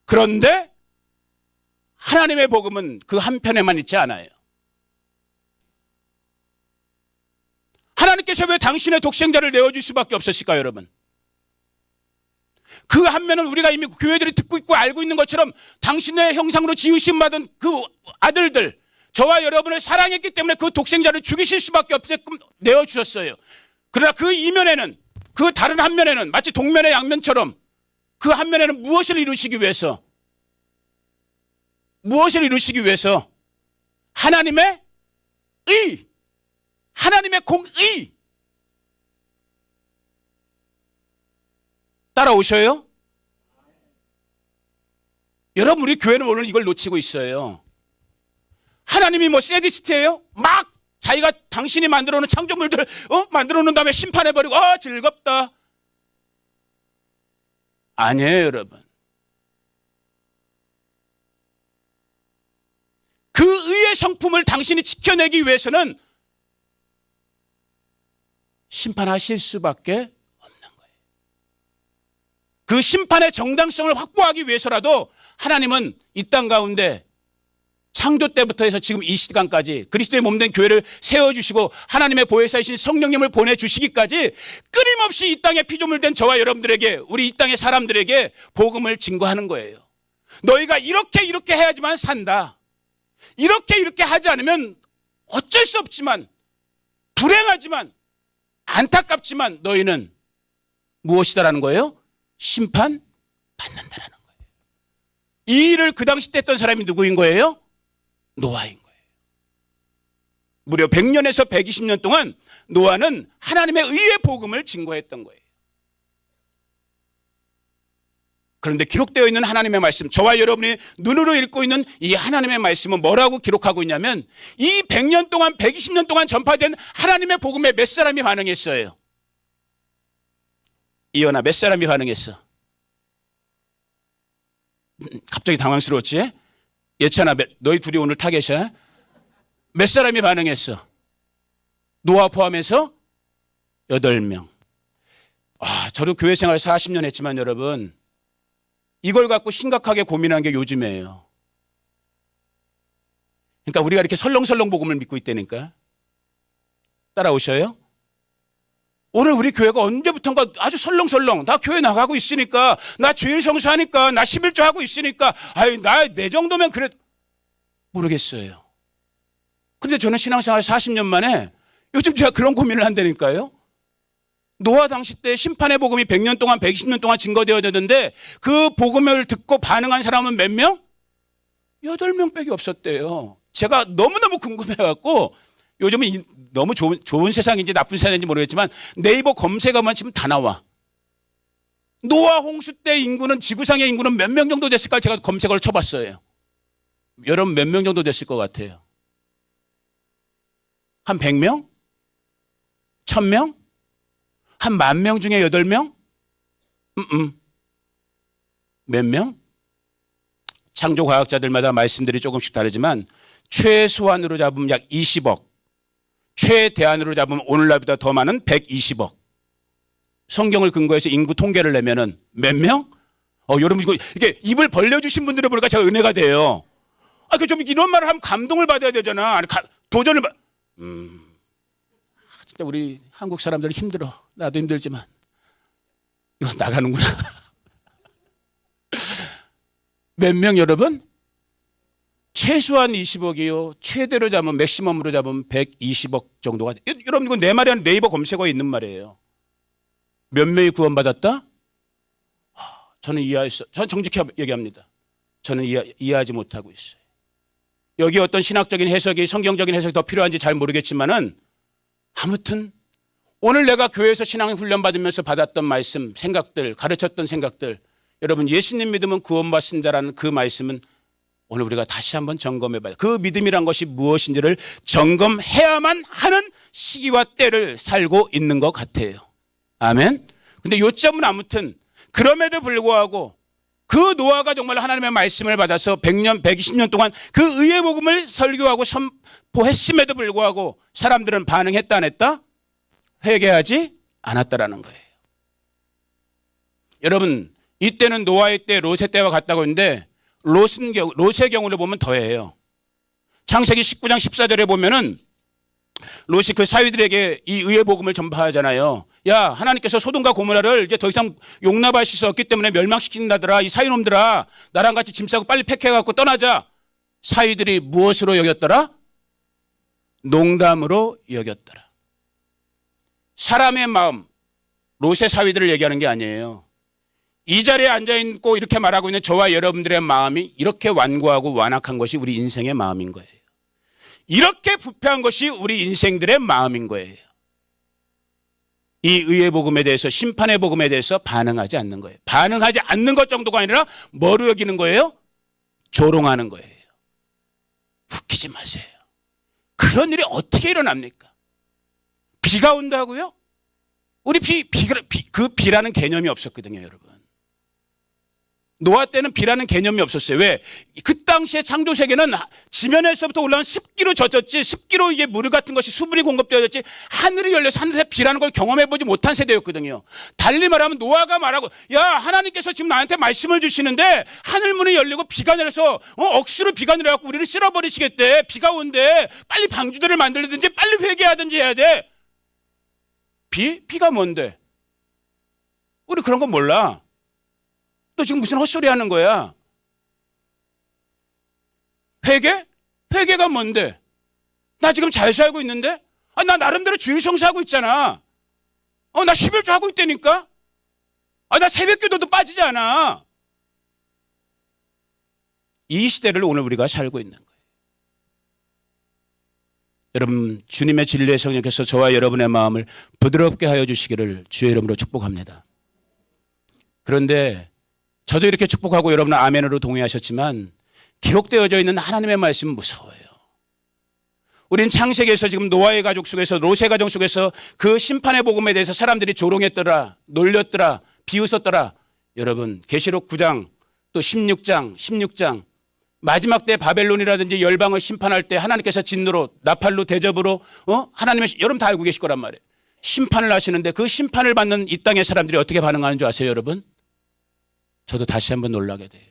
그런데 하나님의 복음은 그 한편에만 있지 않아요. 하나님께서 왜 당신의 독생자를 내어줄 수밖에 없었을까요, 여러분? 그 한면은 우리가 이미 교회들이 듣고 있고 알고 있는 것처럼 당신의 형상으로 지으심 받은 그 아들들, 저와 여러분을 사랑했기 때문에 그 독생자를 죽이실 수밖에 없게끔 내어주셨어요. 그러나 그 이면에는, 그 다른 한면에는 마치 동면의 양면처럼 그 한면에는 무엇을 이루시기 위해서 하나님의 의, 하나님의 공의. 따라오셔요? 여러분, 우리 교회는 오늘 이걸 놓치고 있어요. 하나님이 뭐 새디스트예요? 막 자기가 당신이 만들어 놓은 창조물들 만들어 놓은 다음에 심판해버리고 즐겁다. 아니에요, 여러분. 의의 성품을 당신이 지켜내기 위해서는 심판하실 수밖에 없는 거예요. 그 심판의 정당성을 확보하기 위해서라도 하나님은 이 땅 가운데 창조 때부터 해서 지금 이 시간까지 그리스도의 몸된 교회를 세워주시고 하나님의 보혜사이신 성령님을 보내주시기까지 끊임없이 이 땅에 피조물 된 저와 여러분들에게, 우리 이 땅의 사람들에게 복음을 증거하는 거예요. 너희가 이렇게 해야지만 산다. 이렇게 하지 않으면 어쩔 수 없지만, 불행하지만, 안타깝지만 너희는 무엇이다라는 거예요? 심판받는다라는 거예요. 이 일을 그 당시 때 했던 사람이 누구인 거예요? 노아인 거예요. 무려 100년에서 120년 동안 노아는 하나님의 의의 복음을 증거했던 거예요. 그런데 기록되어 있는 하나님의 말씀, 저와 여러분이 눈으로 읽고 있는 이 하나님의 말씀은 뭐라고 기록하고 있냐면, 이 100년 동안 120년 동안 전파된 하나님의 복음에 몇 사람이 반응했어요? 이현아, 몇 사람이 반응했어? 갑자기 당황스러웠지? 예찬아, 너희 둘이 오늘 타겟이야? 몇 사람이 반응했어? 노아 포함해서 8명. 저도 교회 생활 40년 했지만 여러분, 이걸 갖고 심각하게 고민한 게 요즘이에요. 그러니까 우리가 이렇게 설렁설렁 복음을 믿고 있다니까. 따라오셔요? 오늘 우리 교회가 언제부턴가 아주 설렁설렁, 나 교회 나가고 있으니까, 나 주일 성수하니까, 나 11조 하고 있으니까, 내 정도면 그래. 모르겠어요. 근데 저는 신앙생활 40년 만에 요즘 제가 그런 고민을 한다니까요. 노아 당시 때 심판의 복음이 100년 동안 120년 동안 증거되어야 되는데 그 복음을 듣고 반응한 사람은 몇 명? 8명밖에 없었대요. 제가 너무너무 궁금해갖고, 요즘은 너무 좋은 세상인지 나쁜 세상인지 모르겠지만 네이버 검색어만 치면 다 나와. 노아 홍수 때 인구는, 지구상의 인구는 몇 명 정도 됐을까? 제가 검색어를 쳐봤어요. 여러분 몇 명 정도 됐을 것 같아요? 한 100명? 1000명? 한 10,000명 중에 8명? 몇 명? 창조과학자들마다 말씀들이 조금씩 다르지만 최소한으로 잡으면 약 20억, 최대한으로 잡으면 오늘날보다 더 많은 120억. 성경을 근거해서 인구 통계를 내면은 몇 명? 여러분 이게 입을 벌려주신 분들을 보니까 제가 은혜가 돼요. 좀 이런 말을 하면 감동을 받아야 되잖아. 도전을 진짜 우리 한국 사람들 힘들어. 나도 힘들지만 이거 나가는구나. 몇 명 여러분? 최소한 20억이요. 최대로 잡으면, 맥시멈으로 잡으면 120억 정도가. 여러분 이건 내 말이 아니라 네이버 검색어에 있는 말이에요. 몇 명이 구원받았다? 저는 전 정직히 얘기합니다. 저는 이해하지 못하고 있어요. 여기 어떤 신학적인 해석이, 성경적인 해석이 더 필요한지 잘 모르겠지만은, 아무튼 오늘 내가 교회에서 신앙 훈련 받으면서 받았던 말씀, 생각들, 가르쳤던 생각들, 여러분 예수님 믿으면 구원받습니다라는 그 말씀은 오늘 우리가 다시 한번 점검해봐요. 그 믿음이란 것이 무엇인지를 점검해야만 하는 시기와 때를 살고 있는 것 같아요. 아멘. 근데 요점은 아무튼 그럼에도 불구하고 그 노아가 정말 하나님의 말씀을 받아서 100년, 120년 동안 그 의의 복음을 설교하고 선포했음에도 불구하고 사람들은 반응했다 안 했다? 회개하지 않았다라는 거예요. 여러분, 이때는 노아의 때, 롯의 때와 같다고 했는데 롯의 경우를 보면 더해요. 창세기 19장 14절에 보면은 롯이 그 사위들에게 이 의의 복음을 전파하잖아요. 야, 하나님께서 소돔과 고모라를 이제 더 이상 용납하실 수 없기 때문에 멸망시킨다더라. 이 사위놈들아, 나랑 같이 짐 싸고 빨리 팩해갖고 떠나자. 사위들이 무엇으로 여겼더라? 농담으로 여겼더라. 사람의 마음, 롯의 사위들을 얘기하는 게 아니에요. 이 자리에 앉아있고 이렇게 말하고 있는 저와 여러분들의 마음이 이렇게 완고하고 완악한 것이 우리 인생의 마음인 거예요. 이렇게 부패한 것이 우리 인생들의 마음인 거예요. 이 의의 복음에 대해서, 심판의 복음에 대해서 반응하지 않는 거예요. 반응하지 않는 것 정도가 아니라 뭐로 여기는 거예요? 조롱하는 거예요. 웃기지 마세요. 그런 일이 어떻게 일어납니까? 비가 온다고요? 우리 그 비라는 개념이 없었거든요, 여러분. 노아 때는 비라는 개념이 없었어요. 왜? 그 당시에 창조 세계는 지면에서부터 올라온 습기로 젖었지, 습기로 이게 물 같은 것이 수분이 공급되어졌지, 하늘이 열려서 하늘에서 비라는 걸 경험해보지 못한 세대였거든요. 달리 말하면 노아가 말하고, 야, 하나님께서 지금 나한테 말씀을 주시는데 하늘 문이 열리고 비가 내려서 억수로 비가 내려갖고 우리를 쓸어버리시겠대. 비가 온대. 빨리 방주들을 만들든지 빨리 회개하든지 해야 돼. 비가 뭔데? 우리 그런 거 몰라. 너 지금 무슨 헛소리 하는 거야? 회개? 회개가 뭔데? 나 지금 잘 살고 있는데? 나 나름대로 주일 성사하고 있잖아. 나 11조 하고 있다니까? 나 새벽기도도 빠지지 않아. 이 시대를 오늘 우리가 살고 있는 거예요. 여러분, 주님의 진리의 성령께서 저와 여러분의 마음을 부드럽게 하여 주시기를 주의 이름으로 축복합니다. 그런데 저도 이렇게 축복하고 여러분은 아멘으로 동의하셨지만 기록되어져 있는 하나님의 말씀은 무서워요. 우린 창세기에서 지금 노아의 가족 속에서, 롯의 가정 속에서 그 심판의 복음에 대해서 사람들이 조롱했더라, 놀렸더라, 비웃었더라. 여러분, 계시록 9장 또 16장 마지막 때 바벨론이라든지 열방을 심판할 때 하나님께서 진노로, 나팔로, 대접으로 하나님의, 여러분 다 알고 계실 거란 말이에요. 심판을 하시는데 그 심판을 받는 이 땅의 사람들이 어떻게 반응하는 줄 아세요, 여러분? 저도 다시 한번 놀라게 돼요.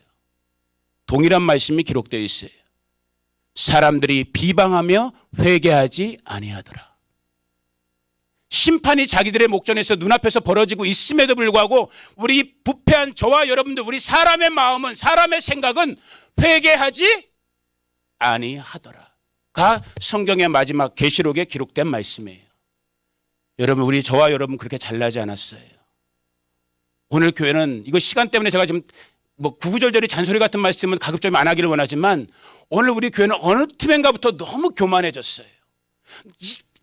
동일한 말씀이 기록되어 있어요. 사람들이 비방하며 회개하지 아니하더라. 심판이 자기들의 목전에서 눈앞에서 벌어지고 있음에도 불구하고 우리 부패한 저와 여러분들, 우리 사람의 마음은, 사람의 생각은 회개하지 아니하더라가 성경의 마지막 계시록에 기록된 말씀이에요. 여러분, 우리 저와 여러분 그렇게 잘나지 않았어요. 오늘 교회는, 이거 시간 때문에 제가 지금 구구절절히 잔소리 같은 말씀은 가급적이면 안 하기를 원하지만 오늘 우리 교회는 어느 틈엔가부터 너무 교만해졌어요.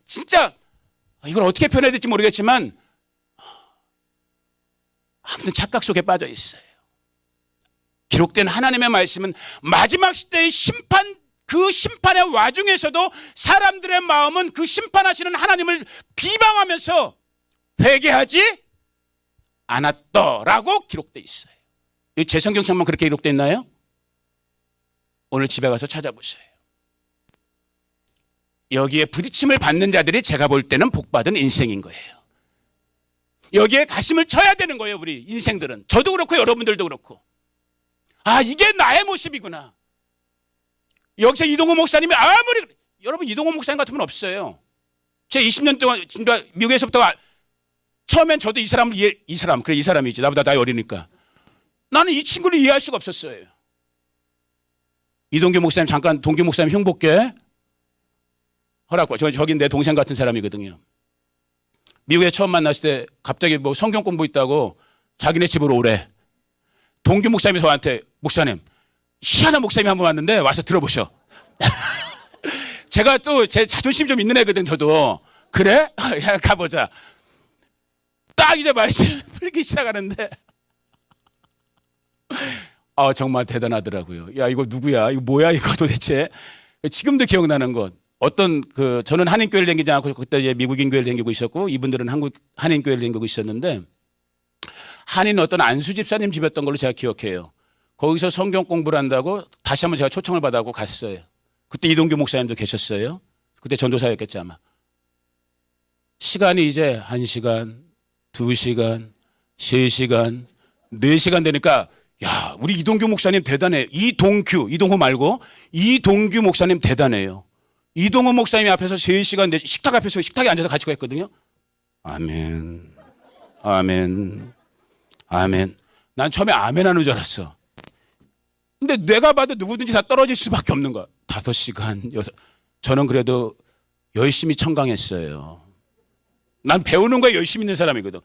진짜 이걸 어떻게 표현해야 될지 모르겠지만 아무튼 착각 속에 빠져 있어요. 기록된 하나님의 말씀은 마지막 시대의 심판, 그 심판의 와중에서도 사람들의 마음은 그 심판하시는 하나님을 비방하면서 회개하지 않았더라고 기록되어 있어요. 제 성경책만 그렇게 기록되어 있나요? 오늘 집에 가서 찾아보세요. 여기에 부딪힘을 받는 자들이 제가 볼 때는 복받은 인생인 거예요. 여기에 가심을 쳐야 되는 거예요, 우리 인생들은. 저도 그렇고 여러분들도 그렇고. 이게 나의 모습이구나. 여기서 이동호 목사님이 아무리, 여러분 이동호 목사님 같은 분 없어요. 제 20년 동안 미국에서부터 처음엔 저도 이 사람이지. 나보다 나이 어리니까. 나는 이 친구를 이해할 수가 없었어요. 이동규 목사님, 잠깐 동규 목사님 흉 볼게. 허락과. 저긴 내 동생 같은 사람이거든요. 미국에 처음 만났을 때 갑자기 성경 공부 있다고 자기네 집으로 오래. 동규 목사님이 저한테, 목사님, 희한한 목사님이 한 분 왔는데 와서 들어보셔. 제가 또 제 자존심 좀 있는 애거든, 저도. 그래? 야, 가보자. 딱 이제 말씀 풀기 시작하는데 정말 대단하더라고요. 야, 이거 누구야? 이거 뭐야 이거 도대체? 지금도 기억나는 것. 저는 한인교회를 다니지 않고 그때 이제 미국인 교회를 다니고 있었고 이분들은 한인교회를 다니고 있었는데 한인 어떤 안수 집사님 집이었던 걸로 제가 기억해요. 거기서 성경 공부를 한다고 다시 한번 제가 초청을 받아고 갔어요. 그때 이동규 목사님도 계셨어요. 그때 전도사였겠지 아마. 시간이 이제 1시간, 2시간, 3시간, 4시간 되니까 야, 우리 이동규 목사님 대단해. 이동호 말고 이동규 목사님 대단해요. 이동호 목사님이 앞에서 3시간 식탁 앞에서 식탁에 앉아서 같이 했거든요. 아멘, 아멘, 아멘. 난 처음에 아멘 하는 줄 알았어. 근데 내가 봐도 누구든지 다 떨어질 수밖에 없는 거야. 5시간, 6. 저는 그래도 열심히 청강했어요. 난 배우는 거에 열심히 있는 사람이거든.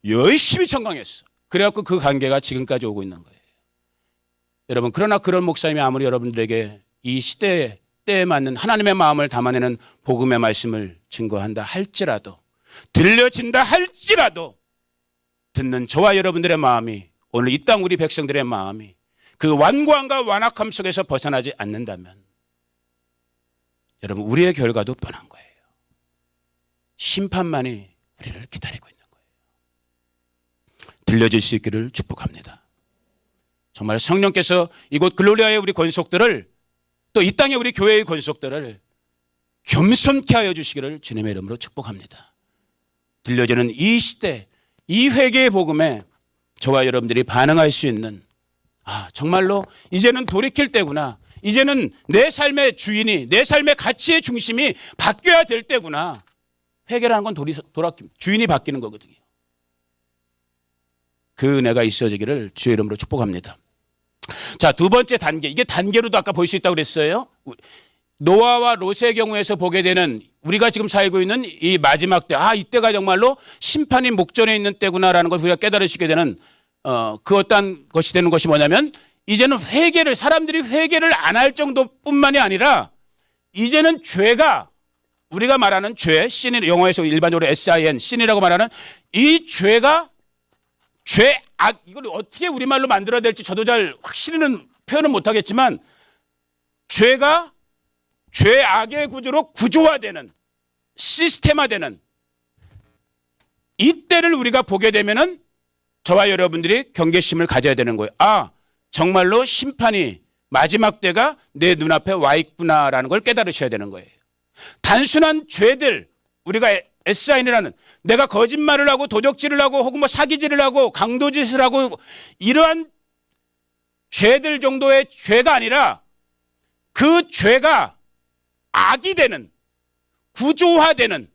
열심히 청강했어. 그래갖고 그 관계가 지금까지 오고 있는 거예요. 여러분, 그러나 그런 목사님이 아무리 여러분들에게 이 시대에 때에 맞는 하나님의 마음을 담아내는 복음의 말씀을 증거한다 할지라도, 들려진다 할지라도, 듣는 저와 여러분들의 마음이, 오늘 이 땅 우리 백성들의 마음이 그 완고함과 완악함 속에서 벗어나지 않는다면 여러분, 우리의 결과도 뻔한 거예요. 심판만이 우리를 기다리고 있는 거예요. 들려질 수 있기를 축복합니다. 정말 성령께서 이곳 글로리아의 우리 권속들을 또 이 땅의 우리 교회의 권속들을 겸손케 하여 주시기를 주님의 이름으로 축복합니다. 들려지는 이 시대, 이 회개의 복음에 저와 여러분들이 반응할 수 있는 정말로 이제는 돌이킬 때구나. 이제는 내 삶의 주인이, 내 삶의 가치의 중심이 바뀌어야 될 때구나. 회개라는 건 주인이 바뀌는 거거든요. 그 은혜가 있어지기를 주의 이름으로 축복합니다. 자, 두 번째 단계. 이게 단계로도 아까 볼 수 있다고 그랬어요. 노아와 롯의 경우에서 보게 되는 우리가 지금 살고 있는 이 마지막 때, 이때가 정말로 심판이 목전에 있는 때구나라는 걸 우리가 깨달으시게 되는 그 어떤 것이 되는 것이 뭐냐면 이제는 사람들이 회개를 안 할 정도뿐만이 아니라 이제는 죄가 우리가 말하는 죄, 영어에서 일반적으로 sin, sin이라고 말하는 이 죄가 이걸 어떻게 우리말로 만들어야 될지 저도 잘 확실히는 표현은 못하겠지만 죄가 죄악의 구조로 구조화되는 시스템화되는 이때를 우리가 보게 되면은 저와 여러분들이 경계심을 가져야 되는 거예요. 정말로 심판이 마지막 때가 내 눈앞에 와 있구나라는 걸 깨달으셔야 되는 거예요. 단순한 죄들 우리가 SIN이라는 내가 거짓말을 하고 도적질을 하고 혹은 뭐 사기질을 하고 강도짓을 하고 이러한 죄들 정도의 죄가 아니라 그 죄가 악이 되는 구조화되는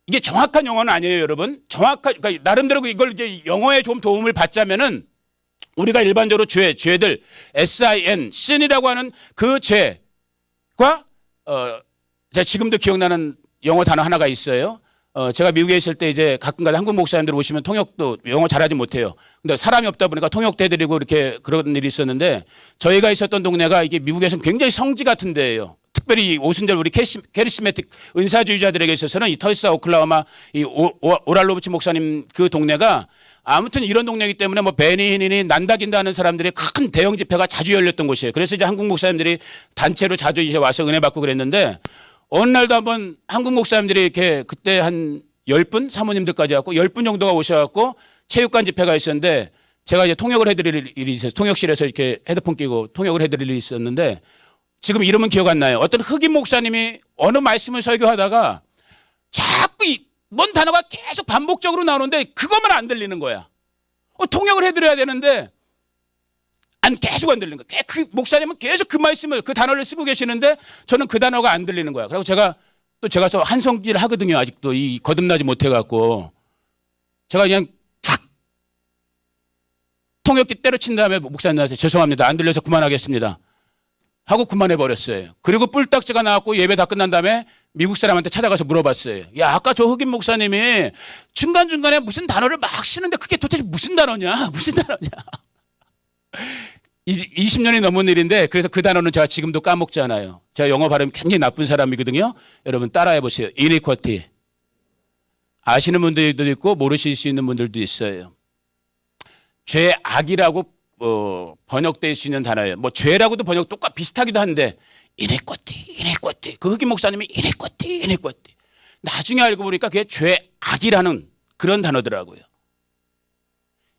이게 정확한 영어는 아니에요, 여러분. 그러니까 나름대로 이걸 이제 영어에 좀 도움을 받자면은 우리가 일반적으로 죄들 SIN, sin이라고 하는 그 죄가 제가 지금도 기억나는 영어 단어 하나가 있어요. 제가 미국에 있을 때 이제 가끔가다 한국 목사님들 오시면 통역도 영어 잘하지 못해요. 근데 사람이 없다 보니까 통역도 해드리고 이렇게 그런 일이 있었는데 저희가 있었던 동네가 이게 미국에서는 굉장히 성지 같은 데예요. 특별히 오순절 우리 캐리스메틱 은사주의자들에게 있어서는 이 털사 오클라호마 이 오랄로브치 목사님 그 동네가 아무튼 이런 동네이기 때문에 뭐 베니힌이니 난다긴다 하는 사람들의 큰 대형 집회가 자주 열렸던 곳이에요. 그래서 이제 한국 목사님들이 단체로 자주 이제 와서 은혜 받고 그랬는데 어느 날도 한번 한국 목사님들이 이렇게 그때 한 10분 사모님들까지 왔고 10분 정도가 오셔갖고 체육관 집회가 있었는데 제가 이제 통역을 해드릴 일이 있어요. 통역실에서 이렇게 헤드폰 끼고 통역을 해드릴 일이 있었는데 지금 이름은 기억 안 나요. 어떤 흑인 목사님이 어느 말씀을 설교하다가 자꾸 뭔 단어가 계속 반복적으로 나오는데 그것만 안 들리는 거야. 통역을 해드려야 되는데 계속 안 들리는 거야. 그 목사님은 계속 그 말씀을 그 단어를 쓰고 계시는데 저는 그 단어가 안 들리는 거야. 그리고 제가 또 한성질 하거든요. 아직도 이 거듭나지 못해갖고 제가 그냥 탁 통역기 때려친 다음에 목사님한테 죄송합니다. 안 들려서 그만하겠습니다. 하고 그만해버렸어요. 그리고 뿔딱지가 나왔고 예배 다 끝난 다음에 미국 사람한테 찾아가서 물어봤어요. 야, 아까 저 흑인 목사님이 중간중간에 무슨 단어를 막 쓰는데 그게 도대체 무슨 단어냐? 무슨 단어냐? 20년이 넘은 일인데 그래서 그 단어는 제가 지금도 까먹지 않아요. 제가 영어 발음이 굉장히 나쁜 사람이거든요. 여러분 따라해보세요. inequality. 아시는 분들도 있고 모르실 수 있는 분들도 있어요. 죄악이라고 번역될 수 있는 단어예요. 뭐 죄라고도 번역 비슷하기도 한데 inequality. 그 흑인 목사님이 inequality. 나중에 알고 보니까 그게 죄악이라는 그런 단어더라고요.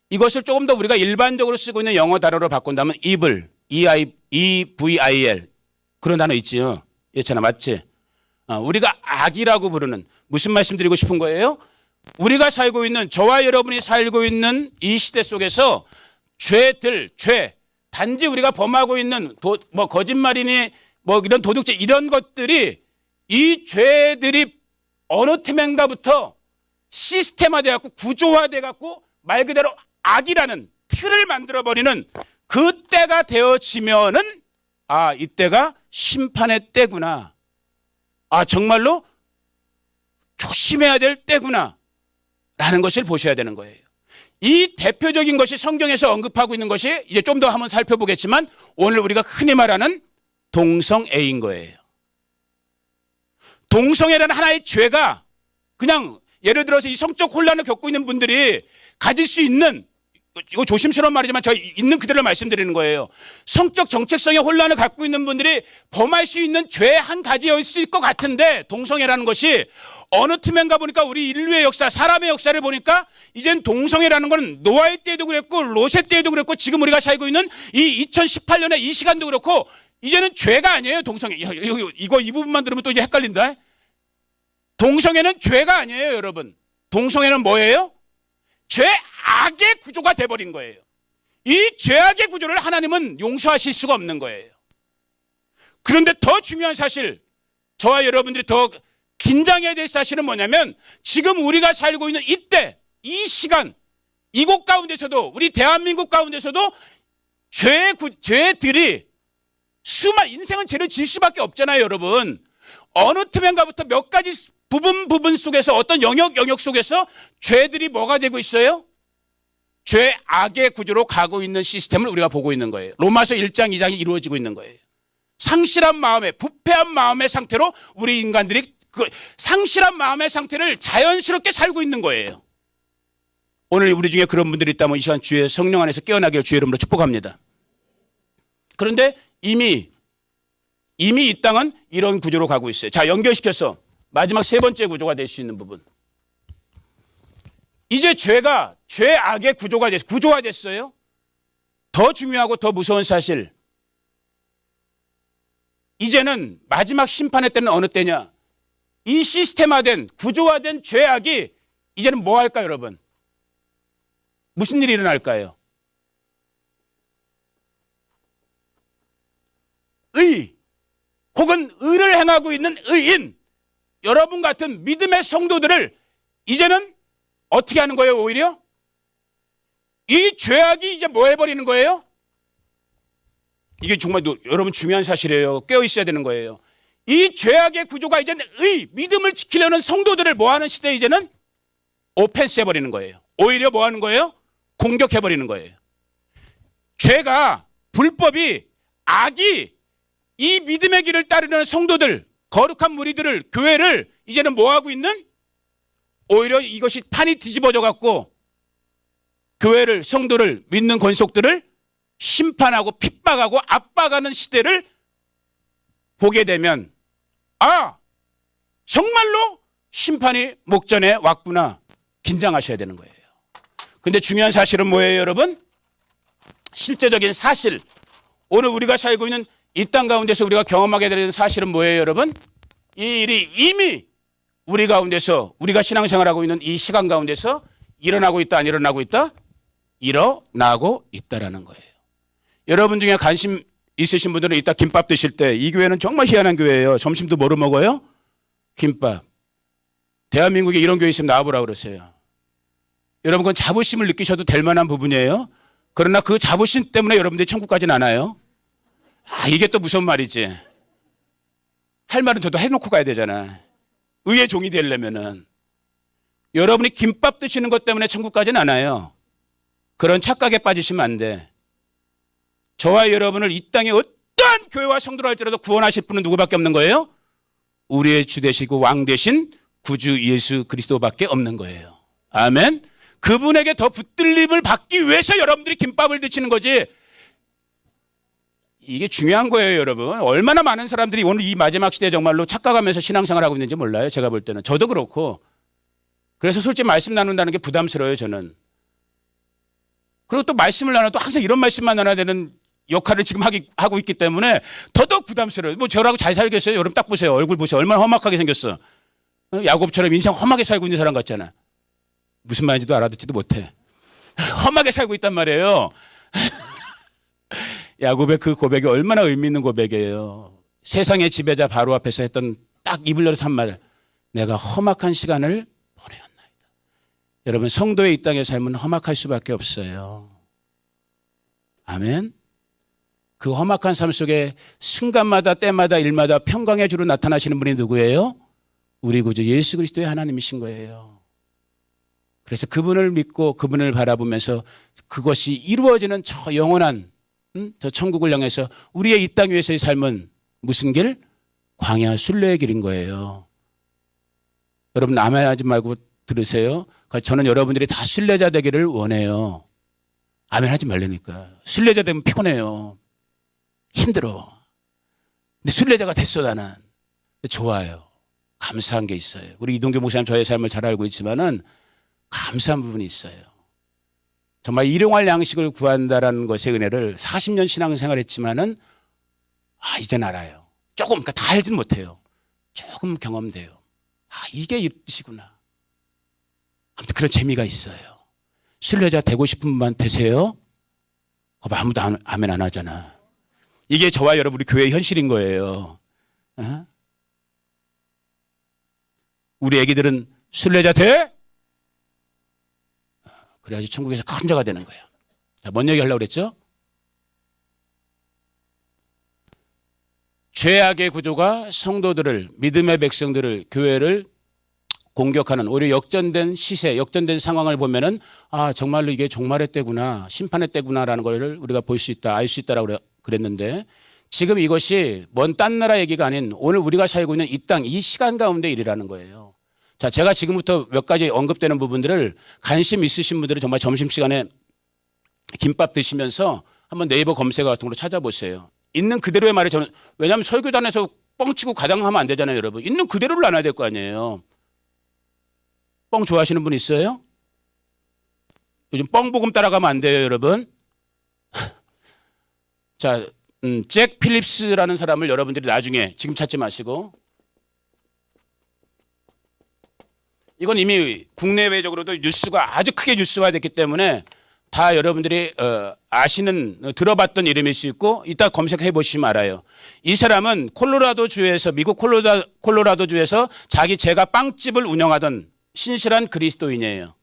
이것을 조금 더 우리가 일반적으로 쓰고 있는 영어 단어로 바꾼다면 evil, E-V-I-L 그런 단어 있지요. 예찬아 맞지? 우리가 악이라고 부르는 무슨 말씀 드리고 싶은 거예요? 우리가 살고 있는 저와 여러분이 살고 있는 이 시대 속에서 죄 단지 우리가 범하고 있는 뭐 거짓말이니 뭐 이런 도둑질 이런 것들이 이 죄들이 어느 틈엔가부터 시스템화돼 갖고 구조화돼 갖고 말 그대로 악이라는 틀을 만들어버리는 그 때가 되어지면은 이때가 심판의 때구나. 정말로 조심해야 될 때구나 라는 것을 보셔야 되는 거예요. 이 대표적인 것이 성경에서 언급하고 있는 것이 이제 좀 더 한번 살펴보겠지만 오늘 우리가 흔히 말하는 동성애인 거예요. 동성애라는 하나의 죄가 그냥 예를 들어서 이 성적 혼란을 겪고 있는 분들이 가질 수 있는 이거 조심스러운 말이지만 저 있는 그대로 말씀드리는 거예요. 성적 정체성의 혼란을 갖고 있는 분들이 범할 수 있는 죄 한 가지였을 것 같은데, 동성애라는 것이 어느 틈엔가 보니까 우리 인류의 역사, 사람의 역사를 보니까 이젠 동성애라는 건 노아의 때도 그랬고 롯의 때도 그랬고 지금 우리가 살고 있는 이 2018년의 이 시간도 그렇고 이제는 죄가 아니에요. 동성애. 이거 이 부분만 들으면 또 이제 헷갈린다. 동성애는 죄가 아니에요, 여러분. 동성애는 뭐예요? 죄악의 구조가 돼버린 거예요. 이 죄악의 구조를 하나님은 용서하실 수가 없는 거예요. 그런데 더 중요한 사실, 저와 여러분들이 더 긴장해야 될 사실은 뭐냐면, 지금 우리가 살고 있는 이때, 이 시간, 이곳 가운데서도, 우리 대한민국 가운데서도 죄들이 인생은 죄를 질 수밖에 없잖아요, 여러분. 어느 틈엔가부터 몇 가지 부분 속에서, 어떤 영역 속에서 죄들이 뭐가 되고 있어요? 죄악의 구조로 가고 있는 시스템을 우리가 보고 있는 거예요. 로마서 1장 2장이 이루어지고 있는 거예요. 상실한 마음에, 부패한 마음의 상태로 우리 인간들이 그 상실한 마음의 상태를 자연스럽게 살고 있는 거예요. 오늘 우리 중에 그런 분들이 있다면 이 시간 주의 성령 안에서 깨어나기를 주의 이름으로 축복합니다. 그런데 이미 이 땅은 이런 구조로 가고 있어요. 자, 연결시켜서 마지막 세 번째 구조가 될 수 있는 부분. 이제 죄악의 구조가 됐어요. 더 중요하고 더 무서운 사실. 이제는 마지막 심판의 때는 어느 때냐? 이 시스템화된, 구조화된 죄악이 이제는 뭐 할까요, 여러분? 무슨 일이 일어날까요? 혹은 의를 행하고 있는 의인, 여러분 같은 믿음의 성도들을 이제는 어떻게 하는 거예요, 오히려? 이 죄악이 이제 뭐 해버리는 거예요? 이게 정말 여러분 중요한 사실이에요. 깨어 있어야 되는 거예요. 이 죄악의 구조가 이제는 믿음을 지키려는 성도들을 뭐 하는 시대에 이제는 오펜스 해버리는 거예요. 오히려 뭐 하는 거예요? 공격해버리는 거예요. 죄가, 불법이, 악이 이 믿음의 길을 따르는 성도들, 거룩한 무리들을, 교회를 이제는 뭐 하고 있는? 오히려 이것이 판이 뒤집어져 갖고 교회를, 성도를, 믿는 권속들을 심판하고 핍박하고 압박하는 시대를 보게 되면, 아, 정말로 심판이 목전에 왔구나, 긴장하셔야 되는 거예요. 근데 중요한 사실은 뭐예요, 여러분? 실제적인 사실, 오늘 우리가 살고 있는 이 땅 가운데서 우리가 경험하게 되는 사실은 뭐예요, 여러분? 이 일이 이미 우리 가운데서, 우리가 신앙생활하고 있는 이 시간 가운데서 일어나고 있다, 안 일어나고 있다? 일어나고 있다라는 거예요. 여러분 중에 관심 있으신 분들은 이따 김밥 드실 때, 이 교회는 정말 희한한 교회예요. 점심도 뭐로 먹어요? 김밥. 대한민국에 이런 교회 있으면 나와보라고 그러세요. 여러분, 그건 자부심을 느끼셔도 될 만한 부분이에요. 그러나 그 자부심 때문에 여러분들이 천국 가진 않아요. 아, 이게 또 무슨 말이지. 할 말은 저도 해놓고 가야 되잖아. 의의 종이 되려면은. 여러분이 김밥 드시는 것 때문에 천국 가진 않아요. 그런 착각에 빠지시면 안 돼. 저와 여러분을 이 땅에 어떠한 교회와 성도로 할지라도 구원하실 분은 누구밖에 없는 거예요? 우리의 주 되시고 왕 되신 구주 예수 그리스도밖에 없는 거예요. 아멘. 그분에게 더 붙들림을 받기 위해서 여러분들이 김밥을 드시는 거지. 이게 중요한 거예요, 여러분. 얼마나 많은 사람들이 오늘 이 마지막 시대에 정말로 착각하면서 신앙생활을 하고 있는지 몰라요. 제가 볼 때는. 저도 그렇고. 그래서 솔직히 말씀 나눈다는 게 부담스러워요, 저는. 그리고 또 말씀을 나눠도 항상 이런 말씀만 나눠야 되는 역할을 지금 하고 있기 때문에 더더욱 부담스러워요. 뭐 저라고 잘 살겠어요? 여러분 딱 보세요. 얼굴 보세요. 얼마나 험악하게 생겼어. 야곱처럼 인생 험하게 살고 있는 사람 같잖아. 무슨 말인지도 알아듣지도 못해. 험하게 살고 있단 말이에요. 야곱의 그 고백이 얼마나 의미 있는 고백이에요. 세상의 지배자 바로 앞에서 했던 딱 입을 열어서 한 말. 내가 험악한 시간을 보내었나이다. 여러분, 성도의 이 땅의 삶은 험악할 수밖에 없어요. 아멘. 그 험악한 삶 속에 순간마다 때마다 일마다 평강의 주로 나타나시는 분이 누구예요? 우리 구주 예수 그리스도의 하나님이신 거예요. 그래서 그분을 믿고 그분을 바라보면서 그것이 이루어지는 저 영원한 저 천국을 향해서 우리의 이 땅 위에서의 삶은 무슨 길? 광야 순례의 길인 거예요. 여러분 남아하지 말고 들으세요. 저는 여러분들이 다 순례자 되기를 원해요. 아멘 하지 말라니까. 순례자 되면 피곤해요. 힘들어. 근데 순례자가 됐어 나는. 좋아요. 감사한 게 있어요. 우리 이동규 목사님 저의 삶을 잘 알고 있지만은 감사한 부분이 있어요. 정말 일용할 양식을 구한다라는 것의 은혜를 40년 신앙생활 했지만은 이젠 알아요. 조금, 그러니까 다 알지는 못해요. 조금 경험돼요. 이게 이 뜻이구나. 아무튼 그런 재미가 있어요. 순례자 되고 싶은 분만 되세요. 아무도 아멘 안 하잖아. 이게 저와 여러분 우리 교회의 현실인 거예요. 어? 우리 애기들은 순례자 돼? 그래야지 천국에서 큰 자가 되는 거예요. 자, 뭔 얘기 하려고 그랬죠? 죄악의 구조가 성도들을, 믿음의 백성들을, 교회를 공격하는 오히려 역전된 시세, 역전된 상황을 보면은 정말로 이게 종말의 때구나, 심판의 때구나라는 걸 우리가 볼 수 있다, 알 수 있다라고 그랬는데 지금 이것이 먼 딴 나라 얘기가 아닌 오늘 우리가 살고 있는 이 땅, 이 시간 가운데 일이라는 거예요. 자, 제가 지금부터 몇 가지 언급되는 부분들을 관심 있으신 분들은 정말 점심시간에 김밥 드시면서 한번 네이버 검색어 같은 걸로 찾아보세요. 있는 그대로의 말을 저는, 왜냐하면 설교단에서 뻥치고 가당하면 안 되잖아요, 여러분. 있는 그대로를 나눠야 될 거 아니에요. 뻥 좋아하시는 분 있어요? 요즘 뻥복음 따라가면 안 돼요, 여러분. 자, 잭 필립스라는 사람을 여러분들이 나중에 지금 찾지 마시고, 이건 이미 국내외적으로도 뉴스가 아주 크게 뉴스화됐기 때문에 다 여러분들이 아시는, 들어봤던 이름일 수 있고 이따 검색해 보시면 알아요. 이 사람은 콜로라도주에서, 미국 콜로라도주에서 자기 제가 빵집을 운영하던 신실한 그리스도인이에요.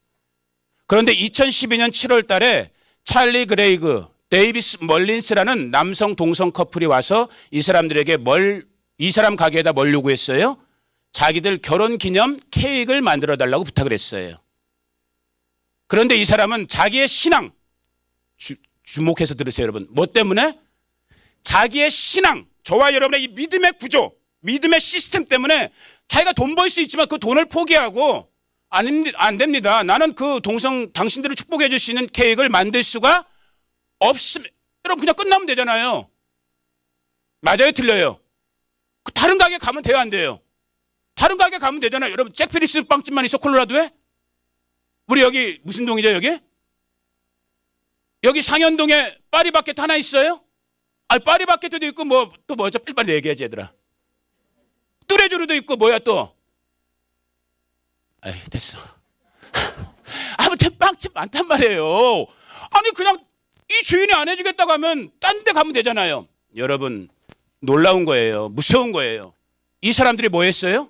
그런데 2012년 7월 달에 찰리 그레이그, 데이비스 멀린스라는 남성 동성 커플이 와서 이 사람들에게 이 사람 가게에다 뭘 요구했어요? 자기들 결혼 기념 케이크를 만들어 달라고 부탁을 했어요. 그런데 이 사람은 자기의 신앙, 주목해서 들으세요, 여러분. 뭐 때문에? 자기의 신앙, 저와 여러분의 이 믿음의 구조, 믿음의 시스템 때문에 자기가 돈 벌 수 있지만 그 돈을 포기하고 안 됩니다. 나는 그 당신들을 축복해 줄 수 있는 케이크를 만들 수가 없으면, 여러분 그냥 끝나면 되잖아요. 맞아요, 틀려요? 다른 가게 가면 돼요, 안 돼요? 다른 가게 가면 되잖아요. 여러분 잭 필립스 빵집만 있어, 콜로라도에? 우리 여기 무슨 동이죠, 여기? 여기 상현동에 파리바게트 하나 있어요? 파리바게트도 있고 또 뭐죠? 빨리 얘기하지, 얘들아. 뚜레쥬르도 있고 뭐야 또? 됐어. 아무튼 빵집 많단 말이에요. 아니 그냥 이 주인이 안 해주겠다고 하면 딴 데 가면 되잖아요. 여러분 놀라운 거예요. 무서운 거예요. 이 사람들이 뭐 했어요?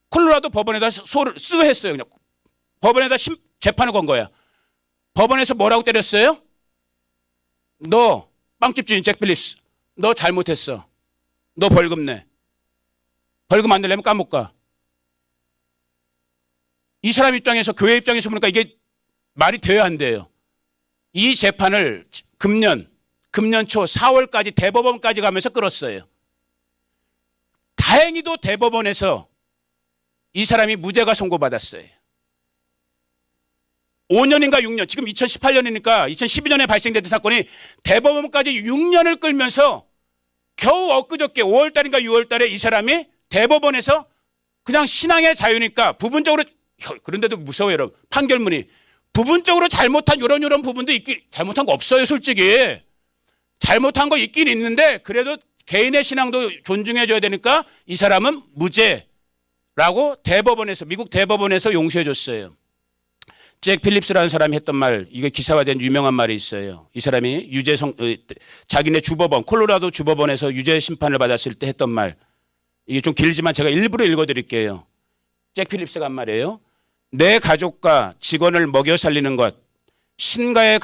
콜로라도 법원에다 수했어요. 그냥 법원에다 재판을 건 거야. 법원에서 뭐라고 때렸어요? 너 빵집 주인 잭 필립스, 너 잘못했어. 너 벌금 내. 벌금 안 내려면 감옥 가. 이 사람 입장에서, 교회 입장에서 보니까 이게 말이 돼야 안 돼요. 이 재판을 금년 초 4월까지 대법원까지 가면서 끌었어요. 다행히도 대법원에서 이 사람이 무죄가 선고받았어요. 5년인가 6년, 지금 2018년이니까 2012년에 발생됐던 사건이 대법원까지 6년을 끌면서 겨우 엊그저께 5월달인가 6월달에 이 사람이 대법원에서 그냥 신앙의 자유니까 부분적으로, 그런데도 무서워요, 여러분. 판결문이 부분적으로 잘못한 이런 부분도 잘못한 거 없어요, 솔직히. 잘못한 거 있긴 있는데 그래도 개인의 신앙도 존중해 줘야 되니까 이 사람은 무죄라고 미국 대법원에서 용서해 줬어요. 잭 필립스라는 사람이 했던 말, 이게 기사화된 유명한 말이 있어요. 이 사람이 자기네 주법원, 콜로라도 주법원에서 유죄 심판을 받았을 때 했던 말, 이게 좀 길지만 제가 일부러 읽어드릴게요. 잭 필립스가 한 말이에요. 내 가족과 직원을 먹여 살리는 것, 신과의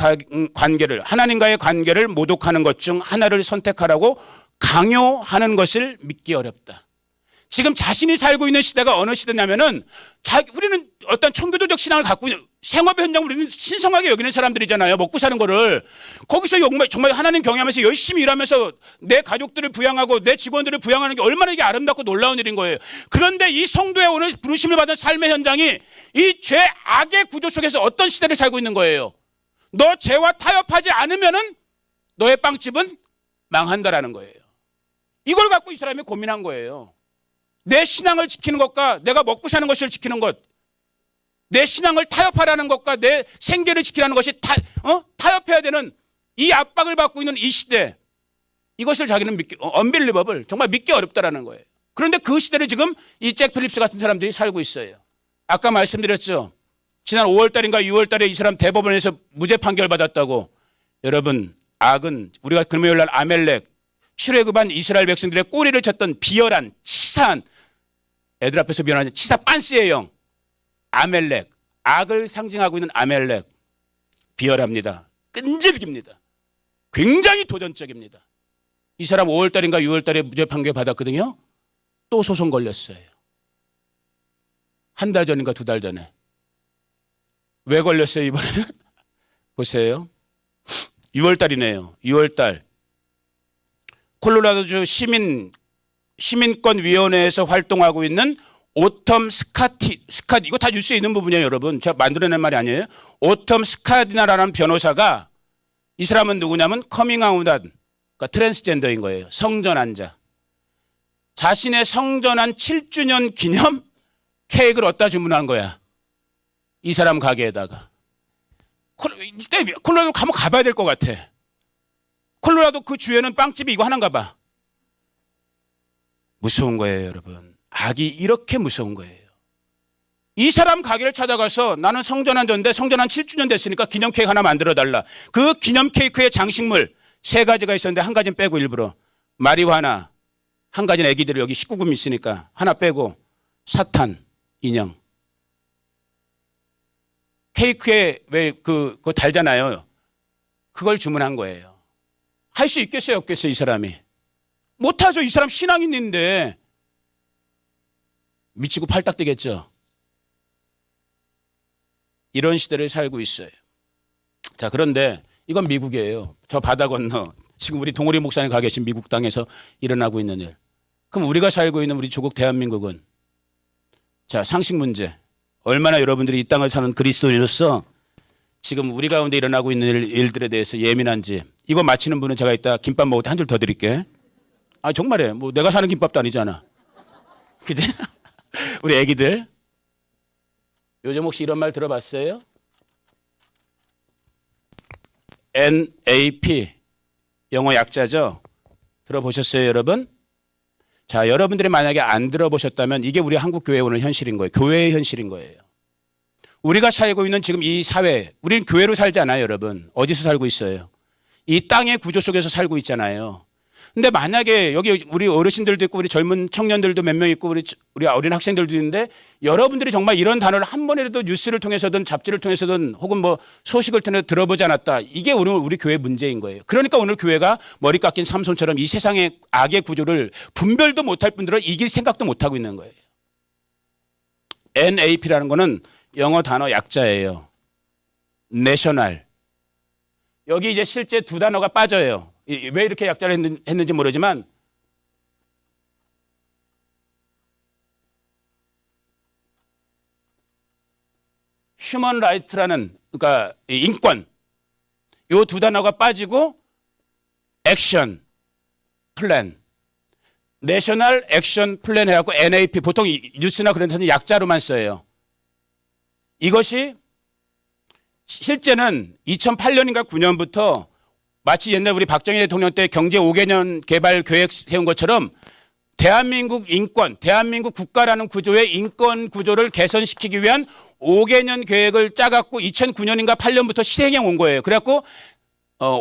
관계를, 하나님과의 관계를 모독하는 것 중 하나를 선택하라고 강요하는 것을 믿기 어렵다. 지금 자신이 살고 있는 시대가 어느 시대냐면은 우리는 어떤 청교도적 신앙을 갖고 있는, 생업의 현장 우리는 신성하게 여기는 사람들이잖아요. 먹고 사는 거를. 거기서 정말 하나님 경외하면서 열심히 일하면서 내 가족들을 부양하고 내 직원들을 부양하는 게 얼마나 이게 아름답고 놀라운 일인 거예요. 그런데 이 성도의 오늘 부르심을 받은 삶의 현장이 이 죄악의 구조 속에서 어떤 시대를 살고 있는 거예요. 너 죄와 타협하지 않으면은 너의 빵집은 망한다라는 거예요. 이걸 갖고 이 사람이 고민한 거예요. 내 신앙을 지키는 것과 내가 먹고 사는 것을 지키는 것, 내 신앙을 타협하라는 것과 내 생계를 지키라는 것이 타협해야 되는 이 압박을 받고 있는 이 시대, 이것을 자기는 unbelievable, 정말 믿기 어렵다라는 거예요. 그런데 그 시대를 지금 이 잭 필립스 같은 사람들이 살고 있어요. 아까 말씀드렸죠. 지난 5월 달인가 6월 달에 이 사람 대법원에서 무죄 판결 받았다고. 여러분, 악은 우리가 금요일 날 아멜렉, 출애굽한 이스라엘 백성들의 꼬리를 쳤던 비열한 치사한, 애들 앞에서 비열한 치사 빤스의 영 아멜렉, 악을 상징하고 있는 아멜렉, 비열합니다. 끈질깁니다. 굉장히 도전적입니다. 이 사람 5월 달인가 6월 달에 무죄 판결 받았거든요. 또 소송 걸렸어요. 한 달 전인가 2달 전에. 왜 걸렸어요 이번에는? 보세요. 6월 달이네요. 6월 달. 콜로라도주 시민권위원회에서 활동하고 있는 오텀 스카디, 이거 다 뉴스에 있는 부분이에요, 여러분. 제가 만들어낸 말이 아니에요. 오텀 스카디나라는 변호사가, 이 사람은 누구냐면 커밍아웃한, 그러니까 트랜스젠더인 거예요. 성전환 자. 자신의 성전환 7주년 기념 케이크를 어디다 주문한 거야. 이 사람 가게에다가. 콜로라도 한번 가봐야 될 것 같아. 콜로라도 그 주에는 빵집이 이거 하나인가 봐. 무서운 거예요, 여러분. 악이 이렇게 무서운 거예요. 이 사람 가게를 찾아가서 나는 성전환자인데 성전환 7주년 됐으니까 기념 케이크 하나 만들어달라. 그 기념 케이크의 장식물 3가지가 있었는데 한 가지는 빼고 일부러 마리화나, 한 가지는 애기들 여기 19금 있으니까 하나 빼고 사탄 인형. 케이크에 왜 그거 달잖아요. 그걸 주문한 거예요. 할 수 있겠어요, 없겠어요, 이 사람이? 못하죠. 이 사람 신앙인인데. 미치고 팔딱 뛰겠죠. 이런 시대를 살고 있어요. 자, 그런데 이건 미국이에요. 저 바다 건너 지금 우리 동호리 목사님 가 계신 미국 땅에서 일어나고 있는 일. 그럼 우리가 살고 있는 우리 조국 대한민국은, 자, 상식 문제. 얼마나 여러분들이 이 땅을 사는 그리스도인으로서 지금 우리 가운데 일어나고 있는 일들에 대해서 예민한지. 이거 마치는 분은 제가 이따 김밥 먹을 때 한 줄 더 드릴게. 아, 정말이에요. 뭐 내가 사는 김밥도 아니잖아. 그지? 우리 애기들. 요즘 혹시 이런 말 들어봤어요? NAP. 영어 약자죠? 들어보셨어요, 여러분? 자, 여러분들이 만약에 안 들어보셨다면 이게 우리 한국 교회 오늘 현실인 거예요. 교회의 현실인 거예요. 우리가 살고 있는 지금 이 사회, 우리는 교회로 살지 않아요, 여러분. 어디서 살고 있어요? 이 땅의 구조 속에서 살고 있잖아요. 근데 만약에 여기 우리 어르신들도 있고 우리 젊은 청년들도 몇 명 있고 우리 어린 학생들도 있는데 여러분들이 정말 이런 단어를 한 번이라도 뉴스를 통해서든 잡지를 통해서든 혹은 뭐 소식을 통해 들어보지 않았다. 이게 오늘 우리 교회 문제인 거예요. 그러니까 오늘 교회가 머리 깎인 삼손처럼 이 세상의 악의 구조를 분별도 못할 뿐더러 이길 생각도 못하고 있는 거예요. NAP라는 거는 영어 단어 약자예요. 내셔널. 여기 이제 실제 2단어가 빠져요. 왜 이렇게 약자를 했는지 모르지만 휴먼 라이트라는, 그러니까 인권, 요 2단어가 빠지고 액션 플랜, 내셔널 액션 플랜 해갖고 NAP, 보통 뉴스나 그런 데는 약자로만 써요. 이것이 실제는 2008년인가 9년부터 마치 옛날 우리 박정희 대통령 때 경제 5개년 개발 계획 세운 것처럼 대한민국 인권, 대한민국 국가라는 구조의 인권 구조를 개선시키기 위한 5개년 계획을 짜갖고 2009년인가 8년부터 실행해 온 거예요. 그래갖고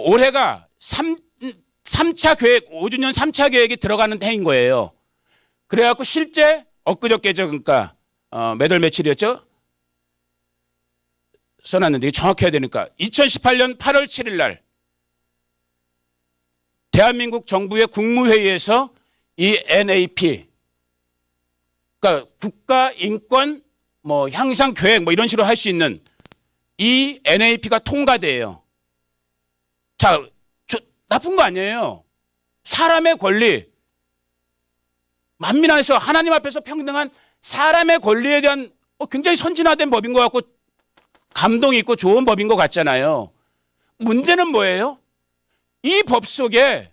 올해가 3차 계획, 5주년 3차 계획이 들어가는 해인 거예요. 그래갖고 실제 엊그저께죠. 그러니까 몇 월 며칠이었죠? 써놨는데 정확해야 되니까 2018년 8월 7일 날 대한민국 정부의 국무회의에서 이 NAP, 그러니까 국가 인권 뭐 향상 계획 뭐 이런 식으로 할 수 있는 이 NAP가 통과돼요. 자, 나쁜 거 아니에요. 사람의 권리, 만민 안에서 하나님 앞에서 평등한 사람의 권리에 대한 굉장히 선진화된 법인 것 같고 감동이 있고 좋은 법인 것 같잖아요. 문제는 뭐예요? 이 법 속에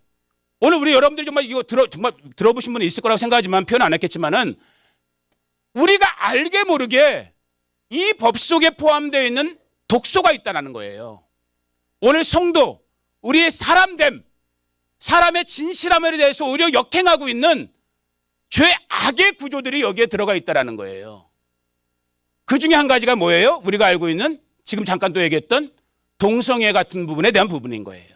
오늘 우리 여러분들이 정말 이거 정말 들어보신 분이 있을 거라고 생각하지만 표현 안 했겠지만은 우리가 알게 모르게 이 법 속에 포함되어 있는 독소가 있다는 거예요. 오늘 성도, 우리의 사람됨, 사람의 진실함에 대해서 오히려 역행하고 있는 죄악의 구조들이 여기에 들어가 있다는 거예요. 그 중에 한 가지가 뭐예요? 우리가 알고 있는 지금 잠깐 또 얘기했던 동성애 같은 부분에 대한 부분인 거예요.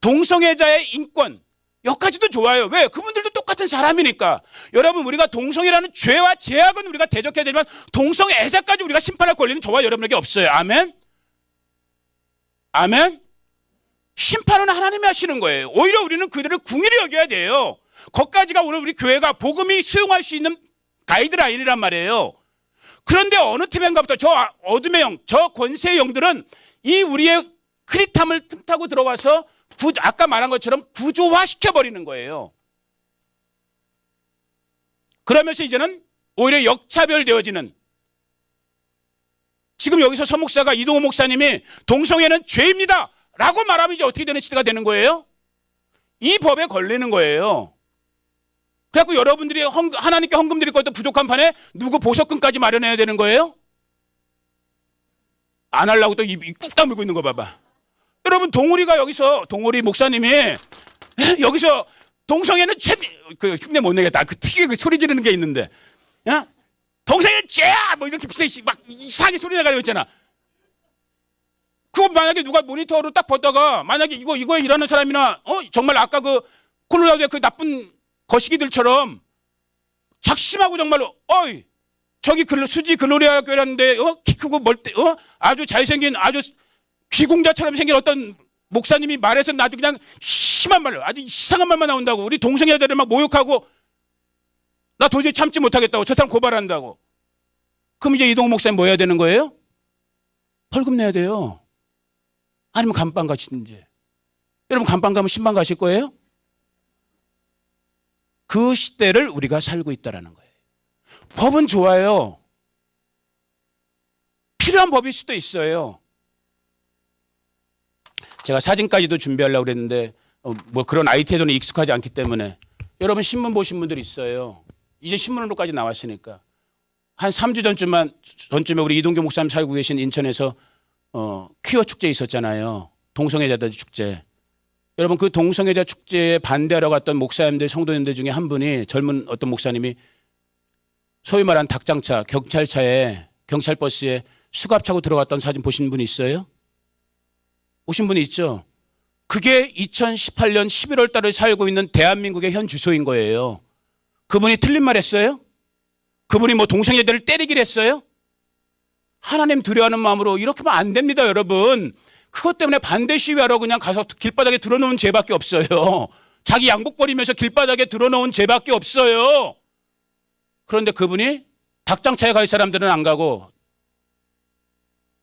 동성애자의 인권, 여기까지도 좋아요. 왜? 그분들도 똑같은 사람이니까. 여러분, 우리가 동성애라는 죄와 제약은 우리가 대적해야 되지만 동성애자까지 우리가 심판할 권리는 저와 여러분에게 없어요. 아멘? 아멘? 심판은 하나님이 하시는 거예요. 오히려 우리는 그들을 궁일히 여겨야 돼요. 거기까지가 오늘 우리 교회가 복음이 수용할 수 있는 가이드라인이란 말이에요. 그런데 어느 팀인가부터 저 어둠의 영, 저 권세의 영들은 이 우리의 흐릿함을 틈타고 들어와서 아까 말한 것처럼 구조화시켜버리는 거예요. 그러면서 이제는 오히려 역차별되어지는, 지금 여기서 서 목사가, 이동호 목사님이 동성애는 죄입니다 라고 말하면 이제 어떻게 되는 시대가 되는 거예요? 이 법에 걸리는 거예요. 그래갖고 여러분들이 하나님께 헌금 드릴 것도 부족한 판에 누구 보석금까지 마련해야 되는 거예요? 안 하려고 또 입 꾹 다물고 있는 거 봐봐. 여러분, 동우리 목사님이 여기서 동성애는 그 흉내 못 내겠다. 그 특유의 그 소리 지르는 게 있는데, 야? 동성애는 죄야! 뭐 이렇게 막 이상하게 소리 나가려고 했잖아. 그거 만약에 누가 모니터로 딱 보다가 만약에 이거에 일하는 사람이나, 정말 아까 그 콜로라도의 그 나쁜 거시기들처럼 작심하고 정말로, 저기 수지 글로리아 교회라는데, 키 크고 아주 잘생긴 아주 귀공자처럼 생긴 어떤 목사님이 말해서는 아주 그냥 심한 말로 아주 이상한 말만 나온다고, 우리 동성애자들을 막 모욕하고, 나 도저히 참지 못하겠다고, 저 사람 고발한다고. 그럼 이제 이동호 목사님 뭐 해야 되는 거예요? 벌금 내야 돼요. 아니면 감방 가시든지. 여러분, 감방 가면 신방 가실 거예요? 그 시대를 우리가 살고 있다는 거예요. 법은 좋아요. 필요한 법일 수도 있어요. 제가 사진까지도 준비하려고 그랬는데 뭐 그런 IT에서는 익숙하지 않기 때문에, 여러분 신문 보신 분들 있어요. 이제 신문으로까지 나왔으니까. 한 3주 전쯤에 우리 이동규 목사님 살고 계신 인천에서 퀴어 축제 있었잖아요. 동성애자들 축제. 여러분, 그 동성애자 축제에 반대하러 갔던 목사님들, 성도님들 중에 한 분이, 젊은 어떤 목사님이 소위 말하는 닭장차, 경찰차에, 경찰버스에 수갑 차고 들어갔던 사진 보신 분 있어요? 오신 분이 있죠? 그게 2018년 11월 달에 살고 있는 대한민국의 현 주소인 거예요. 그분이 틀린 말 했어요? 그분이 뭐 동성애자들을 때리기를 했어요? 하나님 두려워하는 마음으로 이렇게 하면 안 됩니다, 여러분. 그것 때문에 반대 시위하러 그냥 가서 길바닥에 드러놓은 죄밖에 없어요. 자기 양복 버리면서 길바닥에 드러놓은 죄밖에 없어요. 그런데 그분이 닭장차에 갈 사람들은 안 가고,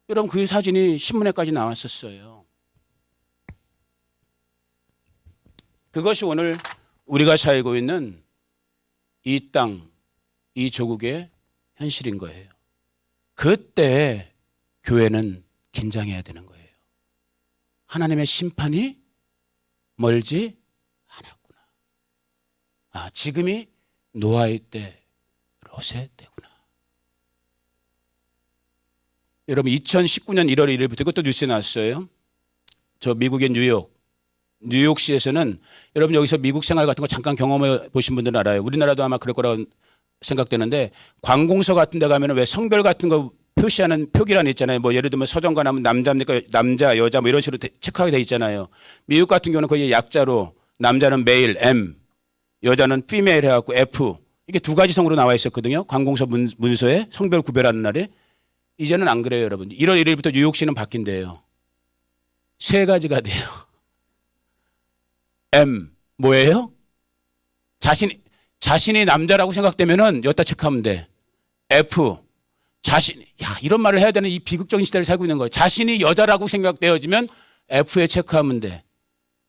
여러분, 그 사진이 신문에까지 나왔었어요. 그것이 오늘 우리가 살고 있는 이 땅, 이 조국의 현실인 거예요. 그때 교회는 긴장해야 되는 거예요. 하나님의 심판이 멀지 않았구나. 지금이 노아의 때, 롯의 때구나. 여러분, 2019년 1월 1일부터 그것도 뉴스에 나왔어요. 저 미국의 뉴욕시에서는, 여러분 여기서 미국 생활 같은 거 잠깐 경험해 보신 분들은 알아요. 우리나라도 아마 그럴 거라고 생각되는데, 관공서 같은 데 가면 왜 성별 같은 거 표시하는 표기란 있잖아요. 뭐 예를 들면 서점가 나면 남자입니까, 남자, 여자 뭐 이런 식으로 체크하게 돼 있잖아요. 미국 같은 경우는 거의 약자로 남자는 male, M, 여자는 female 해갖고 F, 이게 두 가지 성으로 나와 있었거든요. 관공서 문서에 성별 구별하는 날에. 이제는 안 그래요, 여러분. 1월 1일부터 뉴욕시는 바뀐대요. 세 가지가 돼요. M 뭐예요? 자신이 남자라고 생각되면은 여기다 체크하면 돼. F 이런 말을 해야 되는 이 비극적인 시대를 살고 있는 거예요. 자신이 여자라고 생각되어지면 F에 체크하면 돼.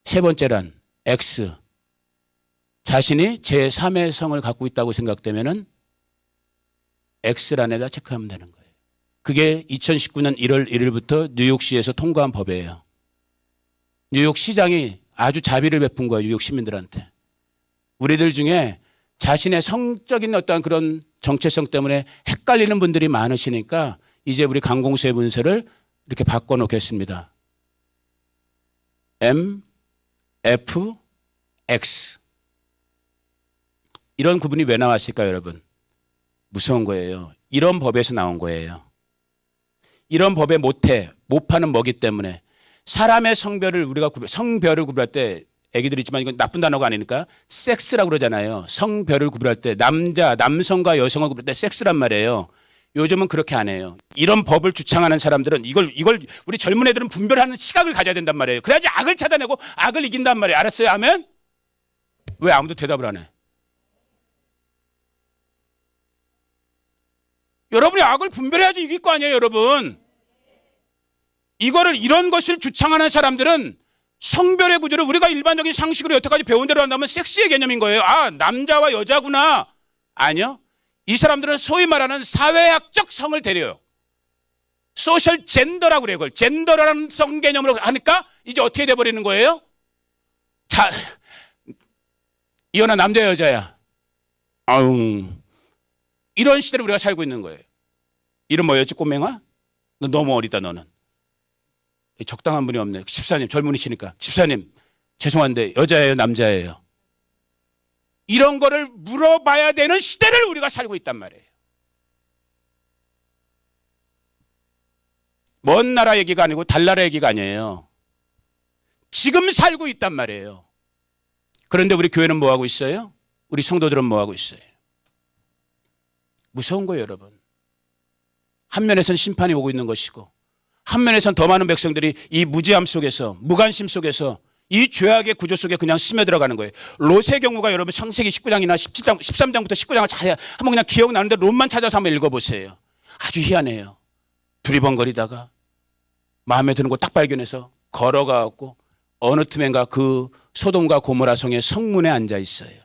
세 번째란 X. 자신이 제3의 성을 갖고 있다고 생각되면은 X란에다 체크하면 되는 거예요. 그게 2019년 1월 1일부터 뉴욕시에서 통과한 법이에요. 뉴욕 시장이 아주 자비를 베푼 거예요. 뉴욕 시민들한테. 우리들 중에 자신의 성적인 어떠한 그런 정체성 때문에 헷갈리는 분들이 많으시니까 이제 우리 관공서의 문서를 이렇게 바꿔놓겠습니다. M, F, X. 이런 구분이 왜 나왔을까요, 여러분? 무서운 거예요. 이런 법에서 나온 거예요. 이런 법에 못 파는 뭐기 때문에 사람의 성별을 우리가 성별을 구별할 때 애기들 있지만 이건 나쁜 단어가 아니니까 섹스라고 그러잖아요. 성별을 구별할 때 남성과 여성을 구별할 때 섹스란 말이에요. 요즘은 그렇게 안 해요. 이런 법을 주창하는 사람들은 이걸 우리 젊은 애들은 분별하는 시각을 가져야 된단 말이에요. 그래야지 악을 찾아내고 악을 이긴단 말이에요. 알았어요? 아멘? 왜 아무도 대답을 안 해? 여러분이 악을 분별해야지 이길 거 아니에요, 여러분. 이런 것을 주창하는 사람들은 성별의 구조를 우리가 일반적인 상식으로 여태까지 배운 대로 한다면 섹스의 개념인 거예요. 아, 남자와 여자구나. 아니요. 이 사람들은 소위 말하는 사회학적 성을 데려요. 소셜 젠더라고 그래요. 그걸 젠더라는 성 개념으로 하니까 이제 어떻게 돼버리는 거예요? 자, 이혼한 남자 여자야. 아웅. 이런 시대를 우리가 살고 있는 거예요. 이름 뭐였지, 꼬맹아? 너 너무 어리다, 너는. 적당한 분이 없네. 집사님, 젊은이시니까. 집사님, 죄송한데 여자예요, 남자예요? 이런 거를 물어봐야 되는 시대를 우리가 살고 있단 말이에요. 먼 나라 얘기가 아니고 달나라 얘기가 아니에요. 지금 살고 있단 말이에요. 그런데 우리 교회는 뭐 하고 있어요? 우리 성도들은 뭐 하고 있어요? 무서운 거예요, 여러분. 한 면에선 심판이 오고 있는 것이고 한 면에선 더 많은 백성들이 이 무지함 속에서 무관심 속에서 이 죄악의 구조 속에 그냥 스며들어가는 거예요. 롯의 경우가 여러분 창세기 19장이나 17장, 13장부터 19장을 잘 한번 그냥 기억나는데 롯만 찾아서 한번 읽어보세요. 아주 희한해요. 두리번거리다가 마음에 드는 거 딱 발견해서 걸어가고 어느 틈엔가 그 소돔과 고모라 성의 성문에 앉아 있어요.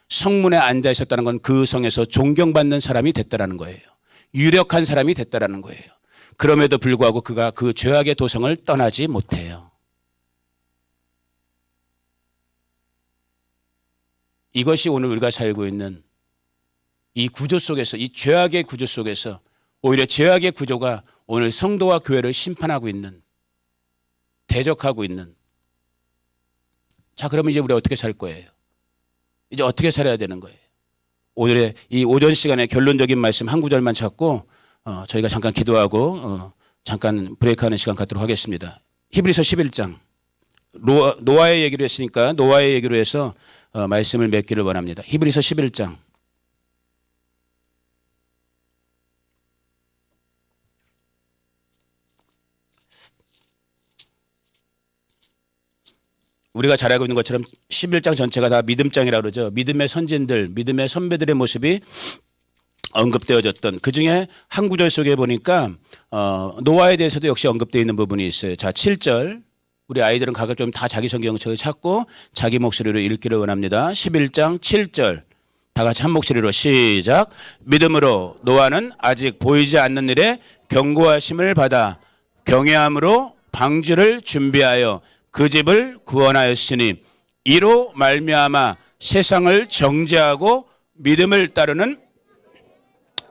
성문에 앉아 있었다는 건 그 성에서 존경받는 사람이 됐다라는 거예요. 유력한 사람이 됐다라는 거예요. 그럼에도 불구하고 그가 그 죄악의 도성을 떠나지 못해요. 이것이 오늘 우리가 살고 있는 이 구조 속에서, 이 죄악의 구조 속에서 오히려 죄악의 구조가 오늘 성도와 교회를 심판하고 있는, 대적하고 있는. 자, 그러면 이제 우리 어떻게 살 거예요? 이제 어떻게 살아야 되는 거예요? 오늘의 이 오전 시간에 결론적인 말씀 한 구절만 찾고 저희가 잠깐 기도하고 잠깐 브레이크하는 시간 갖도록 하겠습니다. 히브리서 11장. 노아의 얘기로 했으니까 노아의 얘기로 해서 말씀을 맺기를 원합니다. 히브리서 11장. 우리가 잘 알고 있는 것처럼 11장 전체가 다 믿음장이라고 그러죠. 믿음의 선진들, 믿음의 선배들의 모습이 언급되어졌던 그중에 한 구절 속에 보니까 노아에 대해서도 역시 언급되어 있는 부분이 있어요. 자, 7절. 우리 아이들은 각각 좀 다 자기 성경책을 찾고 자기 목소리로 읽기를 원합니다. 11장 7절. 다 같이 한 목소리로 시작. 믿음으로 노아는 아직 보이지 않는 일에 경고하심을 받아 경외함으로 방주를 준비하여 그 집을 구원하였으니 이로 말미암아 세상을 정죄하고 믿음을 따르는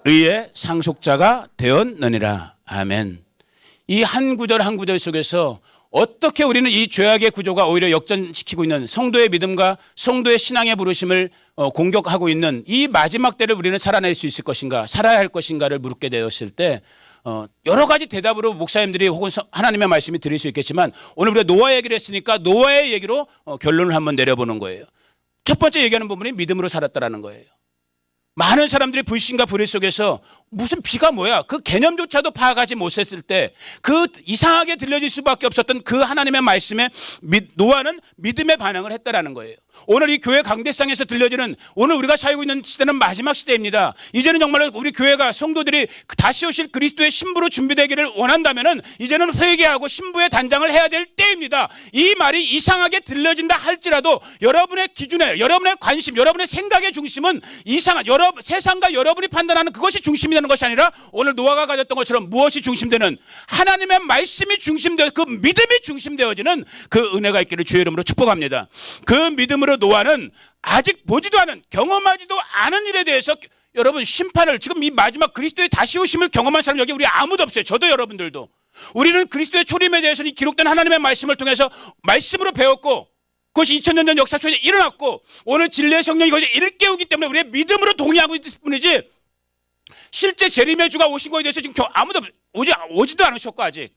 의의 상속자가 되었느니라. 아멘. 이 한 구절 한 구절 속에서 어떻게 우리는 이 죄악의 구조가 오히려 역전시키고 있는 성도의 믿음과 성도의 신앙의 부르심을 공격하고 있는 이 마지막 때를 우리는 살아낼 수 있을 것인가, 살아야 할 것인가를 묻게 되었을 때 여러 가지 대답으로 목사님들이 혹은 하나님의 말씀이 드릴 수 있겠지만 오늘 우리가 노아 얘기를 했으니까 노아의 얘기로 결론을 한번 내려보는 거예요. 첫 번째 얘기하는 부분이 믿음으로 살았다라는 거예요. 많은 사람들이 불신과 불의 속에서 무슨 비가 뭐야? 그 개념조차도 파악하지 못했을 때 그 이상하게 들려질 수밖에 없었던 그 하나님의 말씀에 노아는 믿음의 반응을 했다라는 거예요. 오늘 이 교회 강대상에서 들려지는 오늘 우리가 살고 있는 시대는 마지막 시대입니다. 이제는 정말로 우리 교회가 성도들이 다시 오실 그리스도의 신부로 준비되기를 원한다면은 이제는 회개하고 신부의 단장을 해야 될 때입니다. 이 말이 이상하게 들려진다 할지라도 여러분의 기준에, 여러분의 관심, 여러분의 생각의 중심은 세상과 여러분이 판단하는 그것이 중심이 중심되는 것이 아니라 오늘 노아가 가졌던 것처럼 무엇이 중심되는 하나님의 말씀이 중심되어 그 믿음이 중심되어지는 그 은혜가 있기를 주의 이름으로 축복합니다. 그 믿음으로 노아는 아직 보지도 않은 경험하지도 않은 일에 대해서 여러분 심판을 지금 이 마지막 그리스도의 다시 오심을 경험한 사람 여기 우리 아무도 없어요. 저도 여러분들도. 우리는 그리스도의 초림에 대해서는 이 기록된 하나님의 말씀을 통해서 말씀으로 배웠고 그것이 2000년 전 역사 속에 일어났고 오늘 진리의 성령이 그것을 일깨우기 때문에 우리의 믿음으로 동의하고 있을 뿐이지 실제 재림의 주가 오신 거에 대해서 지금 아무도 오지도 않으셨고 아직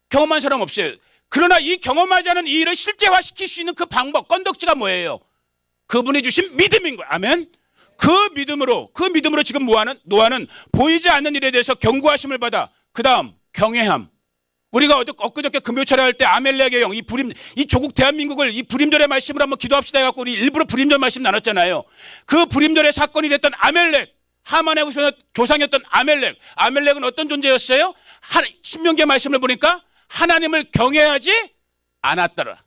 경험한 사람 없어요. 그러나 이 경험하지 않은 이 일을 실제화시킬 수 있는 그 방법 건덕지가 뭐예요? 그분이 주신 믿음인 거예요. 아멘. 그 믿음으로 지금 노아는 보이지 않는 일에 대해서 경고하심을 받아 그 다음 경외함. 우리가 엊그저께 금요철에 할 때 아멜렉의 영, 이 조국 대한민국을 이 불임절의 말씀으로 한번 기도합시다 해갖고 우리 일부러 불임절 말씀 나눴잖아요. 그 불임절의 사건이 됐던 아멜렉, 하만의 조상이었던 아멜렉은 어떤 존재였어요? 신명기의 말씀을 보니까 하나님을 경외하지 않았더라.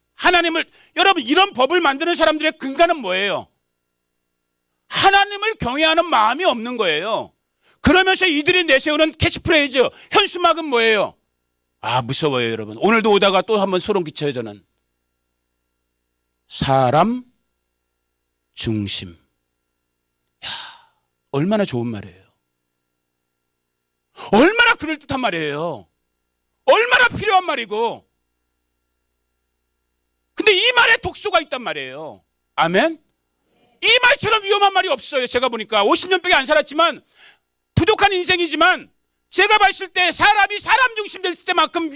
여러분 이런 법을 만드는 사람들의 근간은 뭐예요? 하나님을 경외하는 마음이 없는 거예요. 그러면서 이들이 내세우는 캐치프레이즈, 현수막은 뭐예요? 무서워요 여러분. 오늘도 오다가 또 한번 소름 끼쳐요 저는. 사람 중심. 얼마나 좋은 말이에요. 얼마나 그럴듯한 말이에요. 얼마나 필요한 말이고. 근데 이 말에 독소가 있단 말이에요. 아멘? 이 말처럼 위험한 말이 없어요. 제가 보니까 50년밖에 안 살았지만 부족한 인생이지만 제가 봤을 때 사람이 사람 중심 될 때만큼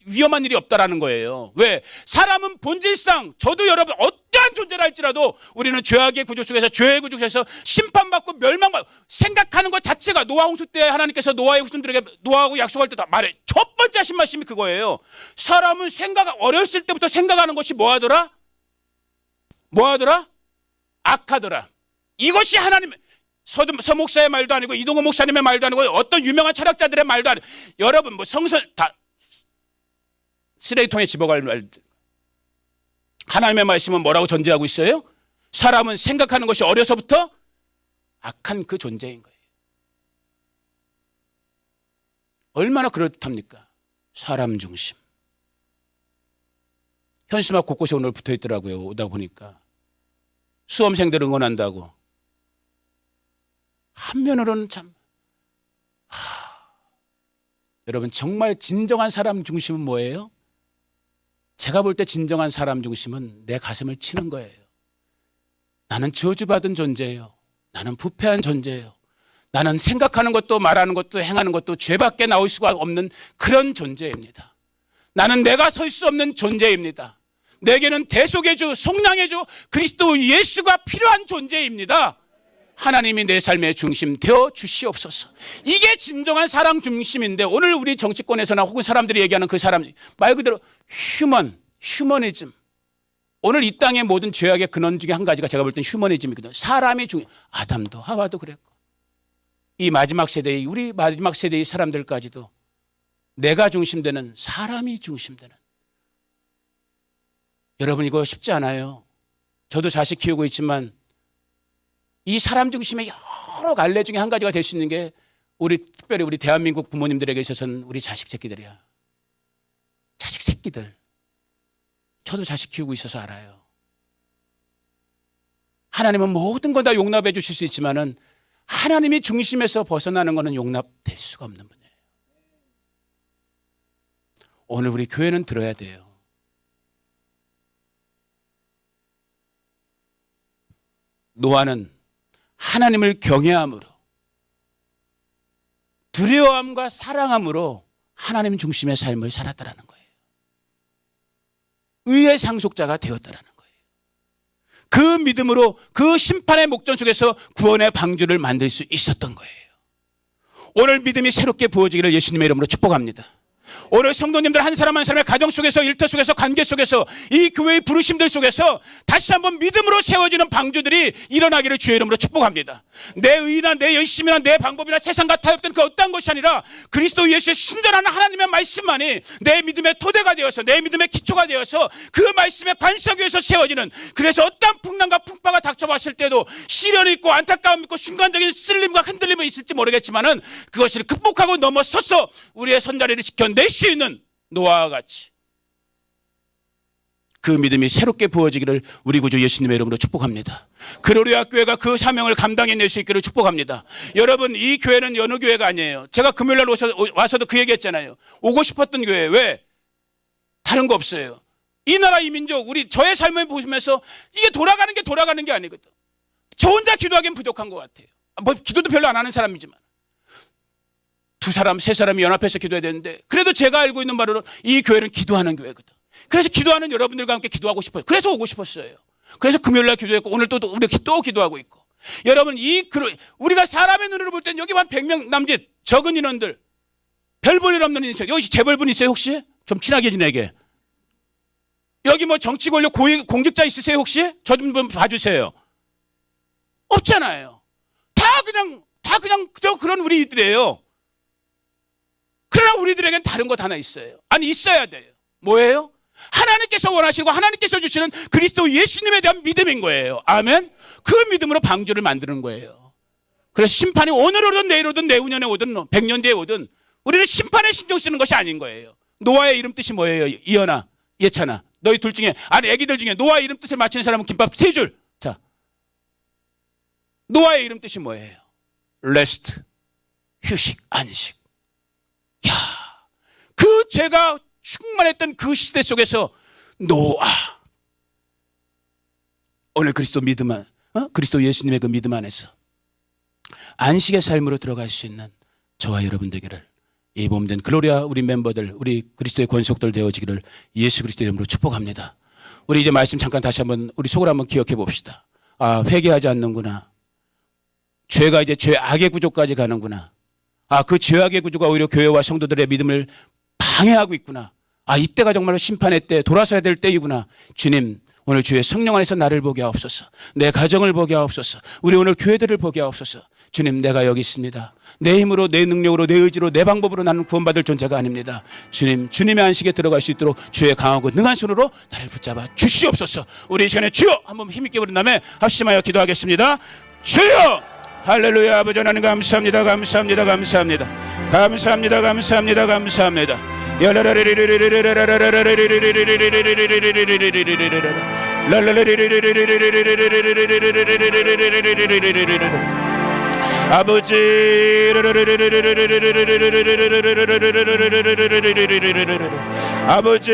위험한 일이 없다라는 거예요. 왜? 사람은 본질상 저도 여러분 어떠한 존재라 할지라도 우리는 죄악의 구조 속에서 죄의 구조 속에서 심판받고 멸망받고 생각하는 것 자체가 노아 홍수 때 하나님께서 노아의 후손들에게 노아하고 약속할 때 다 말해. 첫 번째 하신 말씀이 그거예요. 사람은 어렸을 때부터 생각하는 것이 뭐하더라? 악하더라. 이것이 하나님의 서 목사의 말도 아니고 이동호 목사님의 말도 아니고 어떤 유명한 철학자들의 말도 아니고 여러분 성서 다 쓰레기통에 집어갈 말. 하나님의 말씀은 뭐라고 전제하고 있어요? 사람은 생각하는 것이 어려서부터 악한 그 존재인 거예요. 얼마나 그렇답니까? 사람 중심. 현수막 곳곳에 오늘 붙어 있더라고요. 오다 보니까 수험생들 응원한다고. 한면으로는 참 여러분 정말 진정한 사람 중심은 뭐예요? 제가 볼 때 진정한 사람 중심은 내 가슴을 치는 거예요. 나는 저주받은 존재예요. 나는 부패한 존재예요. 나는 생각하는 것도 말하는 것도 행하는 것도 죄밖에 나올 수가 없는 그런 존재입니다. 나는 내가 설 수 없는 존재입니다. 내게는 대속의 주, 속량의 주, 그리스도 예수가 필요한 존재입니다. 하나님이 내 삶의 중심 되어 주시옵소서. 이게 진정한 사랑 중심인데 오늘 우리 정치권에서나 혹은 사람들이 얘기하는 그 사람 말 그대로 휴머니즘. 오늘 이 땅의 모든 죄악의 근원 중에 한 가지가 제가 볼 땐 휴머니즘이거든요. 사람이 아담도 하와도 그랬고 이 마지막 세대의 우리 마지막 세대의 사람들까지도 내가 중심되는 사람이 중심되는. 여러분 이거 쉽지 않아요. 저도 자식 키우고 있지만 이 사람 중심의 여러 갈래 중에 한 가지가 될 수 있는 게 특별히 우리 대한민국 부모님들에게 있어서는 우리 자식 새끼들이야. 자식 새끼들. 저도 자식 키우고 있어서 알아요. 하나님은 모든 건 다 용납해 주실 수 있지만은 하나님이 중심에서 벗어나는 것은 용납될 수가 없는 분이에요. 오늘 우리 교회는 들어야 돼요. 노아는 하나님을 경외함으로 두려움과 사랑함으로 하나님 중심의 삶을 살았다라는 거예요. 의의 상속자가 되었다라는 거예요. 그 믿음으로 그 심판의 목전 속에서 구원의 방주를 만들 수 있었던 거예요. 오늘 믿음이 새롭게 부어지기를 예수님의 이름으로 축복합니다. 오늘 성도님들 한 사람 한 사람의 가정 속에서, 일터 속에서, 관계 속에서, 이 교회의 부르심들 속에서 다시 한번 믿음으로 세워지는 방주들이 일어나기를 주의 이름으로 축복합니다. 내 의나 내 열심이나 내 방법이나 세상과 타협된 그 어떠한 것이 아니라 그리스도 예수의 신전하는 하나님의 말씀만이 내 믿음의 토대가 되어서, 내 믿음의 기초가 되어서 그 말씀의 반석 위에서 세워지는, 그래서 어떠한 풍랑과 풍파가 닥쳐왔을 때도 시련이 있고 안타까움이 있고 순간적인 쓸림과 흔들림이 있을지 모르겠지만은 그것을 극복하고 넘어서서 우리의 선자리를 지켜낼 수 있는 노아와 같이 그 믿음이 새롭게 부어지기를 우리 구주 예수님의 이름으로 축복합니다. 그로리아 교회가 그 사명을 감당해낼 수 있기를 축복합니다. 여러분, 이 교회는 여느 교회가 아니에요. 제가 금요일날 와서도 그 얘기했잖아요. 오고 싶었던 교회. 왜? 다른 거 없어요. 이 나라 이 민족, 저의 삶을 보시면서 이게 돌아가는 게 아니거든. 저 혼자 기도하기엔 부족한 것 같아요. 뭐 기도도 별로 안 하는 사람이지만 두 사람, 세 사람이 연합해서 기도해야 되는데, 그래도 제가 알고 있는 바로는 이 교회는 기도하는 교회거든. 그래서 기도하는 여러분들과 함께 기도하고 싶어요. 그래서 오고 싶었어요. 그래서 금요일날 기도했고 오늘 또 우리가 또 기도하고 있고. 여러분, 우리가 사람의 눈으로 볼 때는 여기 한 100명 남짓 적은 인원들, 별 볼 일 없는 인생. 여기 재벌 분 있어요 혹시? 좀 친하게 지내게. 여기 뭐 정치 권력 공직자 있으세요 혹시? 저 좀 봐주세요. 없잖아요. 다 그냥 그런 우리들이에요. 그러나 우리들에겐 다른 것 하나 있어요. 아니, 있어야 돼요. 뭐예요? 하나님께서 원하시고 하나님께서 주시는 그리스도 예수님에 대한 믿음인 거예요. 아멘. 그 믿음으로 방주를 만드는 거예요. 그래서 심판이 오늘 오든 내일 오든 내후년에 오든 100년 뒤에 오든 우리는 심판에 신경 쓰는 것이 아닌 거예요. 노아의 이름 뜻이 뭐예요? 이현아, 예찬아, 너희 둘 중에, 아니 애기들 중에 노아의 이름 뜻을 맞히는 사람은 김밥 3줄. 자, 노아의 이름 뜻이 뭐예요? 레스트, 휴식, 안식. 야, 그 죄가 충만했던 그 시대 속에서 노아, 오늘 그리스도 그리스도 예수님의 그 믿음 안에서 안식의 삶으로 들어갈 수 있는 저와 여러분 되기를, 이 몸된 글로리아 우리 멤버들, 우리 그리스도의 권속들 되어지기를 예수 그리스도 이름으로 축복합니다. 우리 이제 말씀 잠깐 다시 한번 우리 속으로 한번 기억해 봅시다. 아, 회개하지 않는구나. 죄가 이제 죄악의 구조까지 가는구나. 아, 그 죄악의 구조가 오히려 교회와 성도들의 믿음을 방해하고 있구나. 아, 이때가 정말로 심판의 때, 돌아서야 될 때이구나. 주님, 오늘 주의 성령 안에서 나를 보게 하옵소서. 내 가정을 보게 하옵소서. 우리 오늘 교회들을 보게 하옵소서. 주님, 내가 여기 있습니다. 내 힘으로, 내 능력으로, 내 의지로, 내 방법으로 나는 구원받을 존재가 아닙니다. 주님, 주님의 안식에 들어갈 수 있도록 주의 강하고 능한 손으로 나를 붙잡아 주시옵소서. 우리 이 시간에 주여 한번 힘있게 부른 다음에 합심하여 기도하겠습니다. 주여! 할렐루야. 아버지 하나님 감사합니다. 감사합니다. 감사합니다. 감사합니다. 감사합니다. 감사합니다. 아버지, 아버지,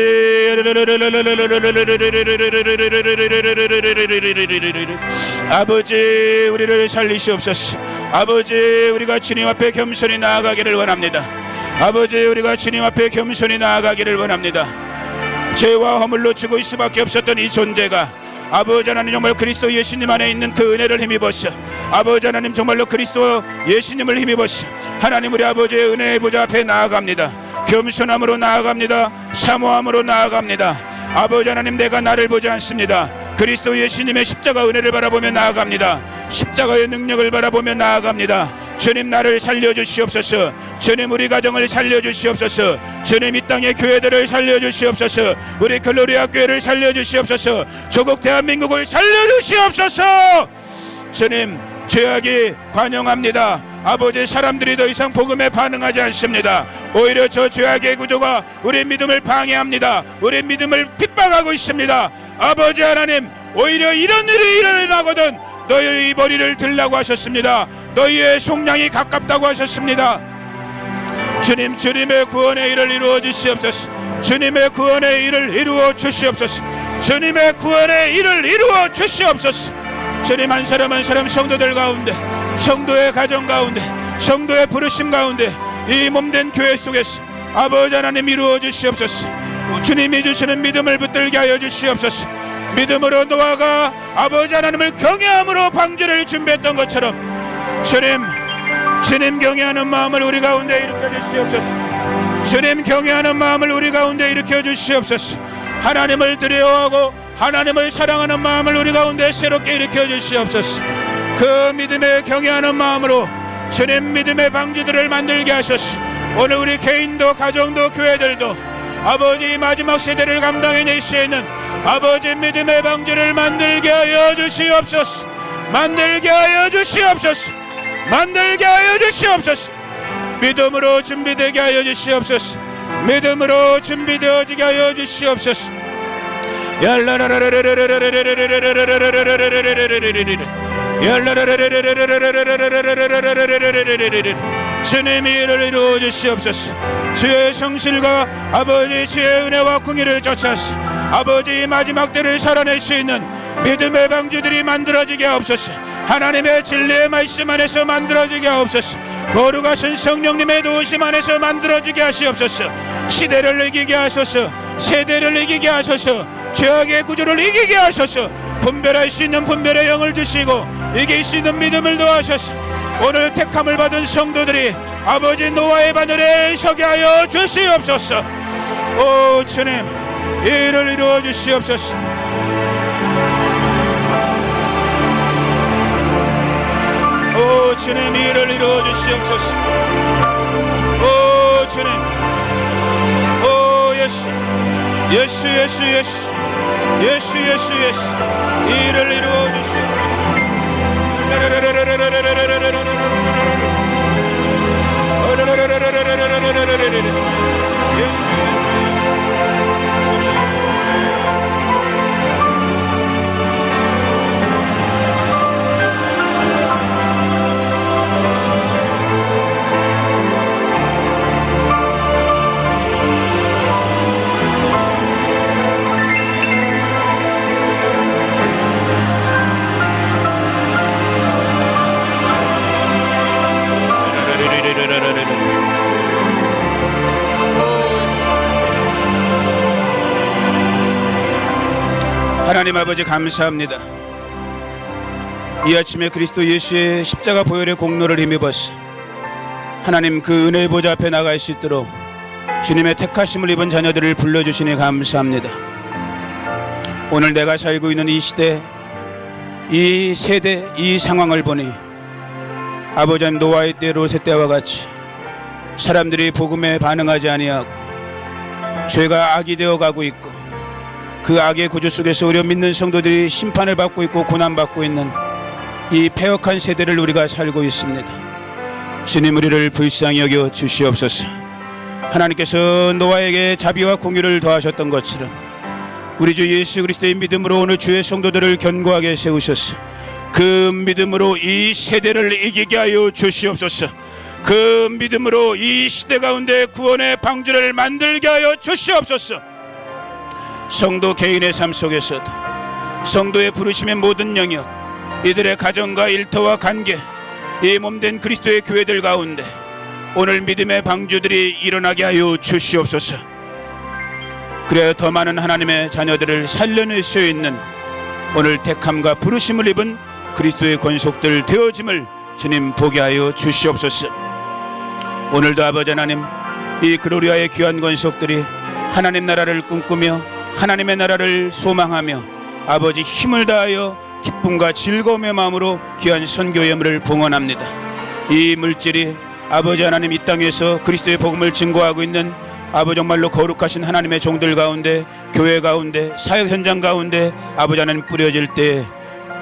아버지, 우리를 살리시옵소서. 아버지, 우리가 주님 앞에 겸손히 나아가기를 원합니다. 아버지, 우리가 주님 앞에 겸손히 나아가기를 원합니다. 죄와 허물로 죽을 수밖에 없었던 이 존재가 아버지 하나님 정말 그리스도 예수님 안에 있는 그 은혜를 힘입어서, 아버지 하나님 정말로 그리스도 예수님을 힘입어서 하나님 우리 아버지의 은혜의 보좌 앞에 나아갑니다. 겸손함으로 나아갑니다. 사모함으로 나아갑니다. 아버지 하나님, 내가 나를 보지 않습니다. 그리스도 예수님의 십자가 은혜를 바라보며 나아갑니다. 십자가의 능력을 바라보며 나아갑니다. 주님, 나를 살려주시옵소서. 주님, 우리 가정을 살려주시옵소서. 주님, 이 땅의 교회들을 살려주시옵소서. 우리 글로리아 교회를 살려주시옵소서. 조국 대한민국을 살려주시옵소서. 주님, 죄악이 관영합니다. 아버지, 사람들이 더 이상 복음에 반응하지 않습니다. 오히려 저 죄악의 구조가 우리 믿음을 방해합니다. 우리 믿음을 핍박하고 있습니다. 아버지 하나님, 오히려 이런 일이 일어나거든 너희의 머리를 들라고 하셨습니다. 너희의 속량이 가깝다고 하셨습니다. 주님, 주님의 구원의 일을 이루어 주시옵소서. 주님의 구원의 일을 이루어 주시옵소서. 주님의 구원의 일을 이루어 주시옵소서. 주님, 한 사람 한 사람 성도들 가운데, 성도의 가정 가운데, 성도의 부르심 가운데, 이 몸된 교회 속에서 아버지 하나님 이루어 주시옵소서. 주님이 주시는 믿음을 붙들게 하여 주시옵소서. 믿음으로 노아가 아버지 하나님을 경외함으로 방주를 준비했던 것처럼 주님 경외하는 마음을 우리 가운데 일으켜 주시옵소서. 주님 경외하는 마음을 우리 가운데 일으켜 주시옵소서. 하나님을 두려워하고 하나님을 사랑하는 마음을 우리 가운데 새롭게 일으켜 주시옵소서. 그 믿음에 경외하는 마음으로 주님 믿음의 방주들을 만들게 하소서. 오늘 우리 개인도 가정도 교회들도 아버지 마지막 세대를 감당해낼 수 있는 아버지 믿음의 방주를 만들게 하여 주시옵소서. 만들게 하여 주시옵소서. 만들게 하여 주시옵소서. 믿음으로 준비되게 하여 주시옵소서. 믿음으로 준비되어지게 하여 주시옵소서. 주님이 이를 이루어 주시옵소서. 주의 성실과 아버지 주의 은혜와 공의를 쫓아서 아버지 마지막 때를 살아낼 수 있는 믿음의 방주들이 만들어지게 하옵소서. 하나님의 진리의 말씀 안에서 만들어지게 하옵소서. 거룩하신 성령님의 도우심 안에서 만들어지게 하시옵소서. 시대를 이기게 하소서. 세대를 이기게 하소서. 죄악의 구조를 이기게 하소서. 분별할 수 있는 분별의 영을 주시고 이길 수 있는 믿음을 도하소서. 오늘 택함을 받은 성도들이 아버지 노아의 바늘에 서게 하여 주시옵소서. 오 주님, 이를 이루어 주시옵소서. 오 주님, 이를 이루어 주시옵소서. 오 주님, 오 예수, 예수 예수 예수 예수 예수 예수, 이를 이루어 주시옵소서. 예수 예수 예수. 하나님 아버지 감사합니다. 이 아침에 그리스도 예수의 십자가 보혈의 공로를 힘입어서 하나님 그 은혜의 보좌 앞에 나갈 수 있도록 주님의 택하심을 입은 자녀들을 불러주시니 감사합니다. 오늘 내가 살고 있는 이 시대, 이 세대, 이 상황을 보니 아버지 하나님 노아의 때 롯의 때와 같이 사람들이 복음에 반응하지 아니하고 죄가 악이 되어가고 있고 그 악의 구조 속에서 우리 믿는 성도들이 심판을 받고 있고 고난받고 있는 이 패역한 세대를 우리가 살고 있습니다. 주님, 우리를 불쌍히 여겨 주시옵소서. 하나님께서 노아에게 자비와 공의를 더하셨던 것처럼 우리 주 예수 그리스도의 믿음으로 오늘 주의 성도들을 견고하게 세우셔서 그 믿음으로 이 세대를 이기게 하여 주시옵소서. 그 믿음으로 이 시대 가운데 구원의 방주를 만들게 하여 주시옵소서. 성도 개인의 삶 속에서도 성도의 부르심의 모든 영역, 이들의 가정과 일터와 관계, 이 몸된 그리스도의 교회들 가운데 오늘 믿음의 방주들이 일어나게 하여 주시옵소서. 그래야 더 많은 하나님의 자녀들을 살려낼 수 있는 오늘 택함과 부르심을 입은 그리스도의 권속들 되어짐을 주님 보게 하여 주시옵소서. 오늘도 아버지 하나님, 이 그로리아의 귀한 권속들이 하나님 나라를 꿈꾸며 하나님의 나라를 소망하며 아버지 힘을 다하여 기쁨과 즐거움의 마음으로 귀한 선교 예물을 봉헌합니다. 이 물질이 아버지 하나님 이 땅에서 그리스도의 복음을 증거하고 있는 아버지 정말로 거룩하신 하나님의 종들 가운데, 교회 가운데, 사역 현장 가운데 아버지 하나님 뿌려질 때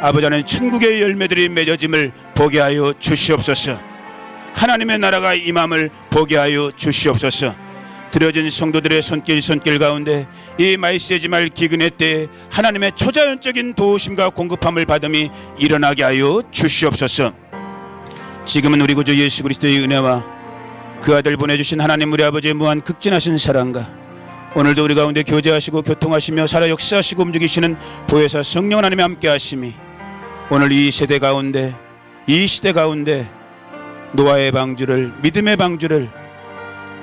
아버지 하나님 천국의 열매들이 맺어짐을 보게 하여 주시옵소서. 하나님의 나라가 임함을 보게 하여 주시옵소서. 드려진 성도들의 손길 가운데 이 말세지말 기근의 때에 하나님의 초자연적인 도우심과 공급함을 받음이 일어나게 하여 주시옵소서. 지금은 우리 구주 예수 그리스도의 은혜와 그 아들 보내주신 하나님 우리 아버지의 무한 극진하신 사랑과 오늘도 우리 가운데 교제하시고 교통하시며 살아 역사하시고 움직이시는 보혜사 성령 하나님의 함께 하심이 오늘 이 세대 가운데, 이 시대 가운데 노아의 방주를, 믿음의 방주를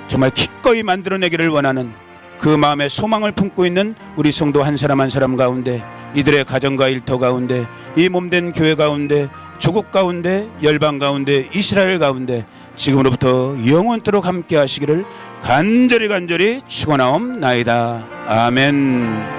정말 기꺼이 만들어내기를 원하는 그 마음에 소망을 품고 있는 우리 성도 한 사람 한 사람 가운데, 이들의 가정과 일터 가운데, 이 몸된 교회 가운데, 조국 가운데, 열방 가운데, 이스라엘 가운데 지금으로부터 영원토록 함께 하시기를 간절히 축원하옵나이다. 아멘.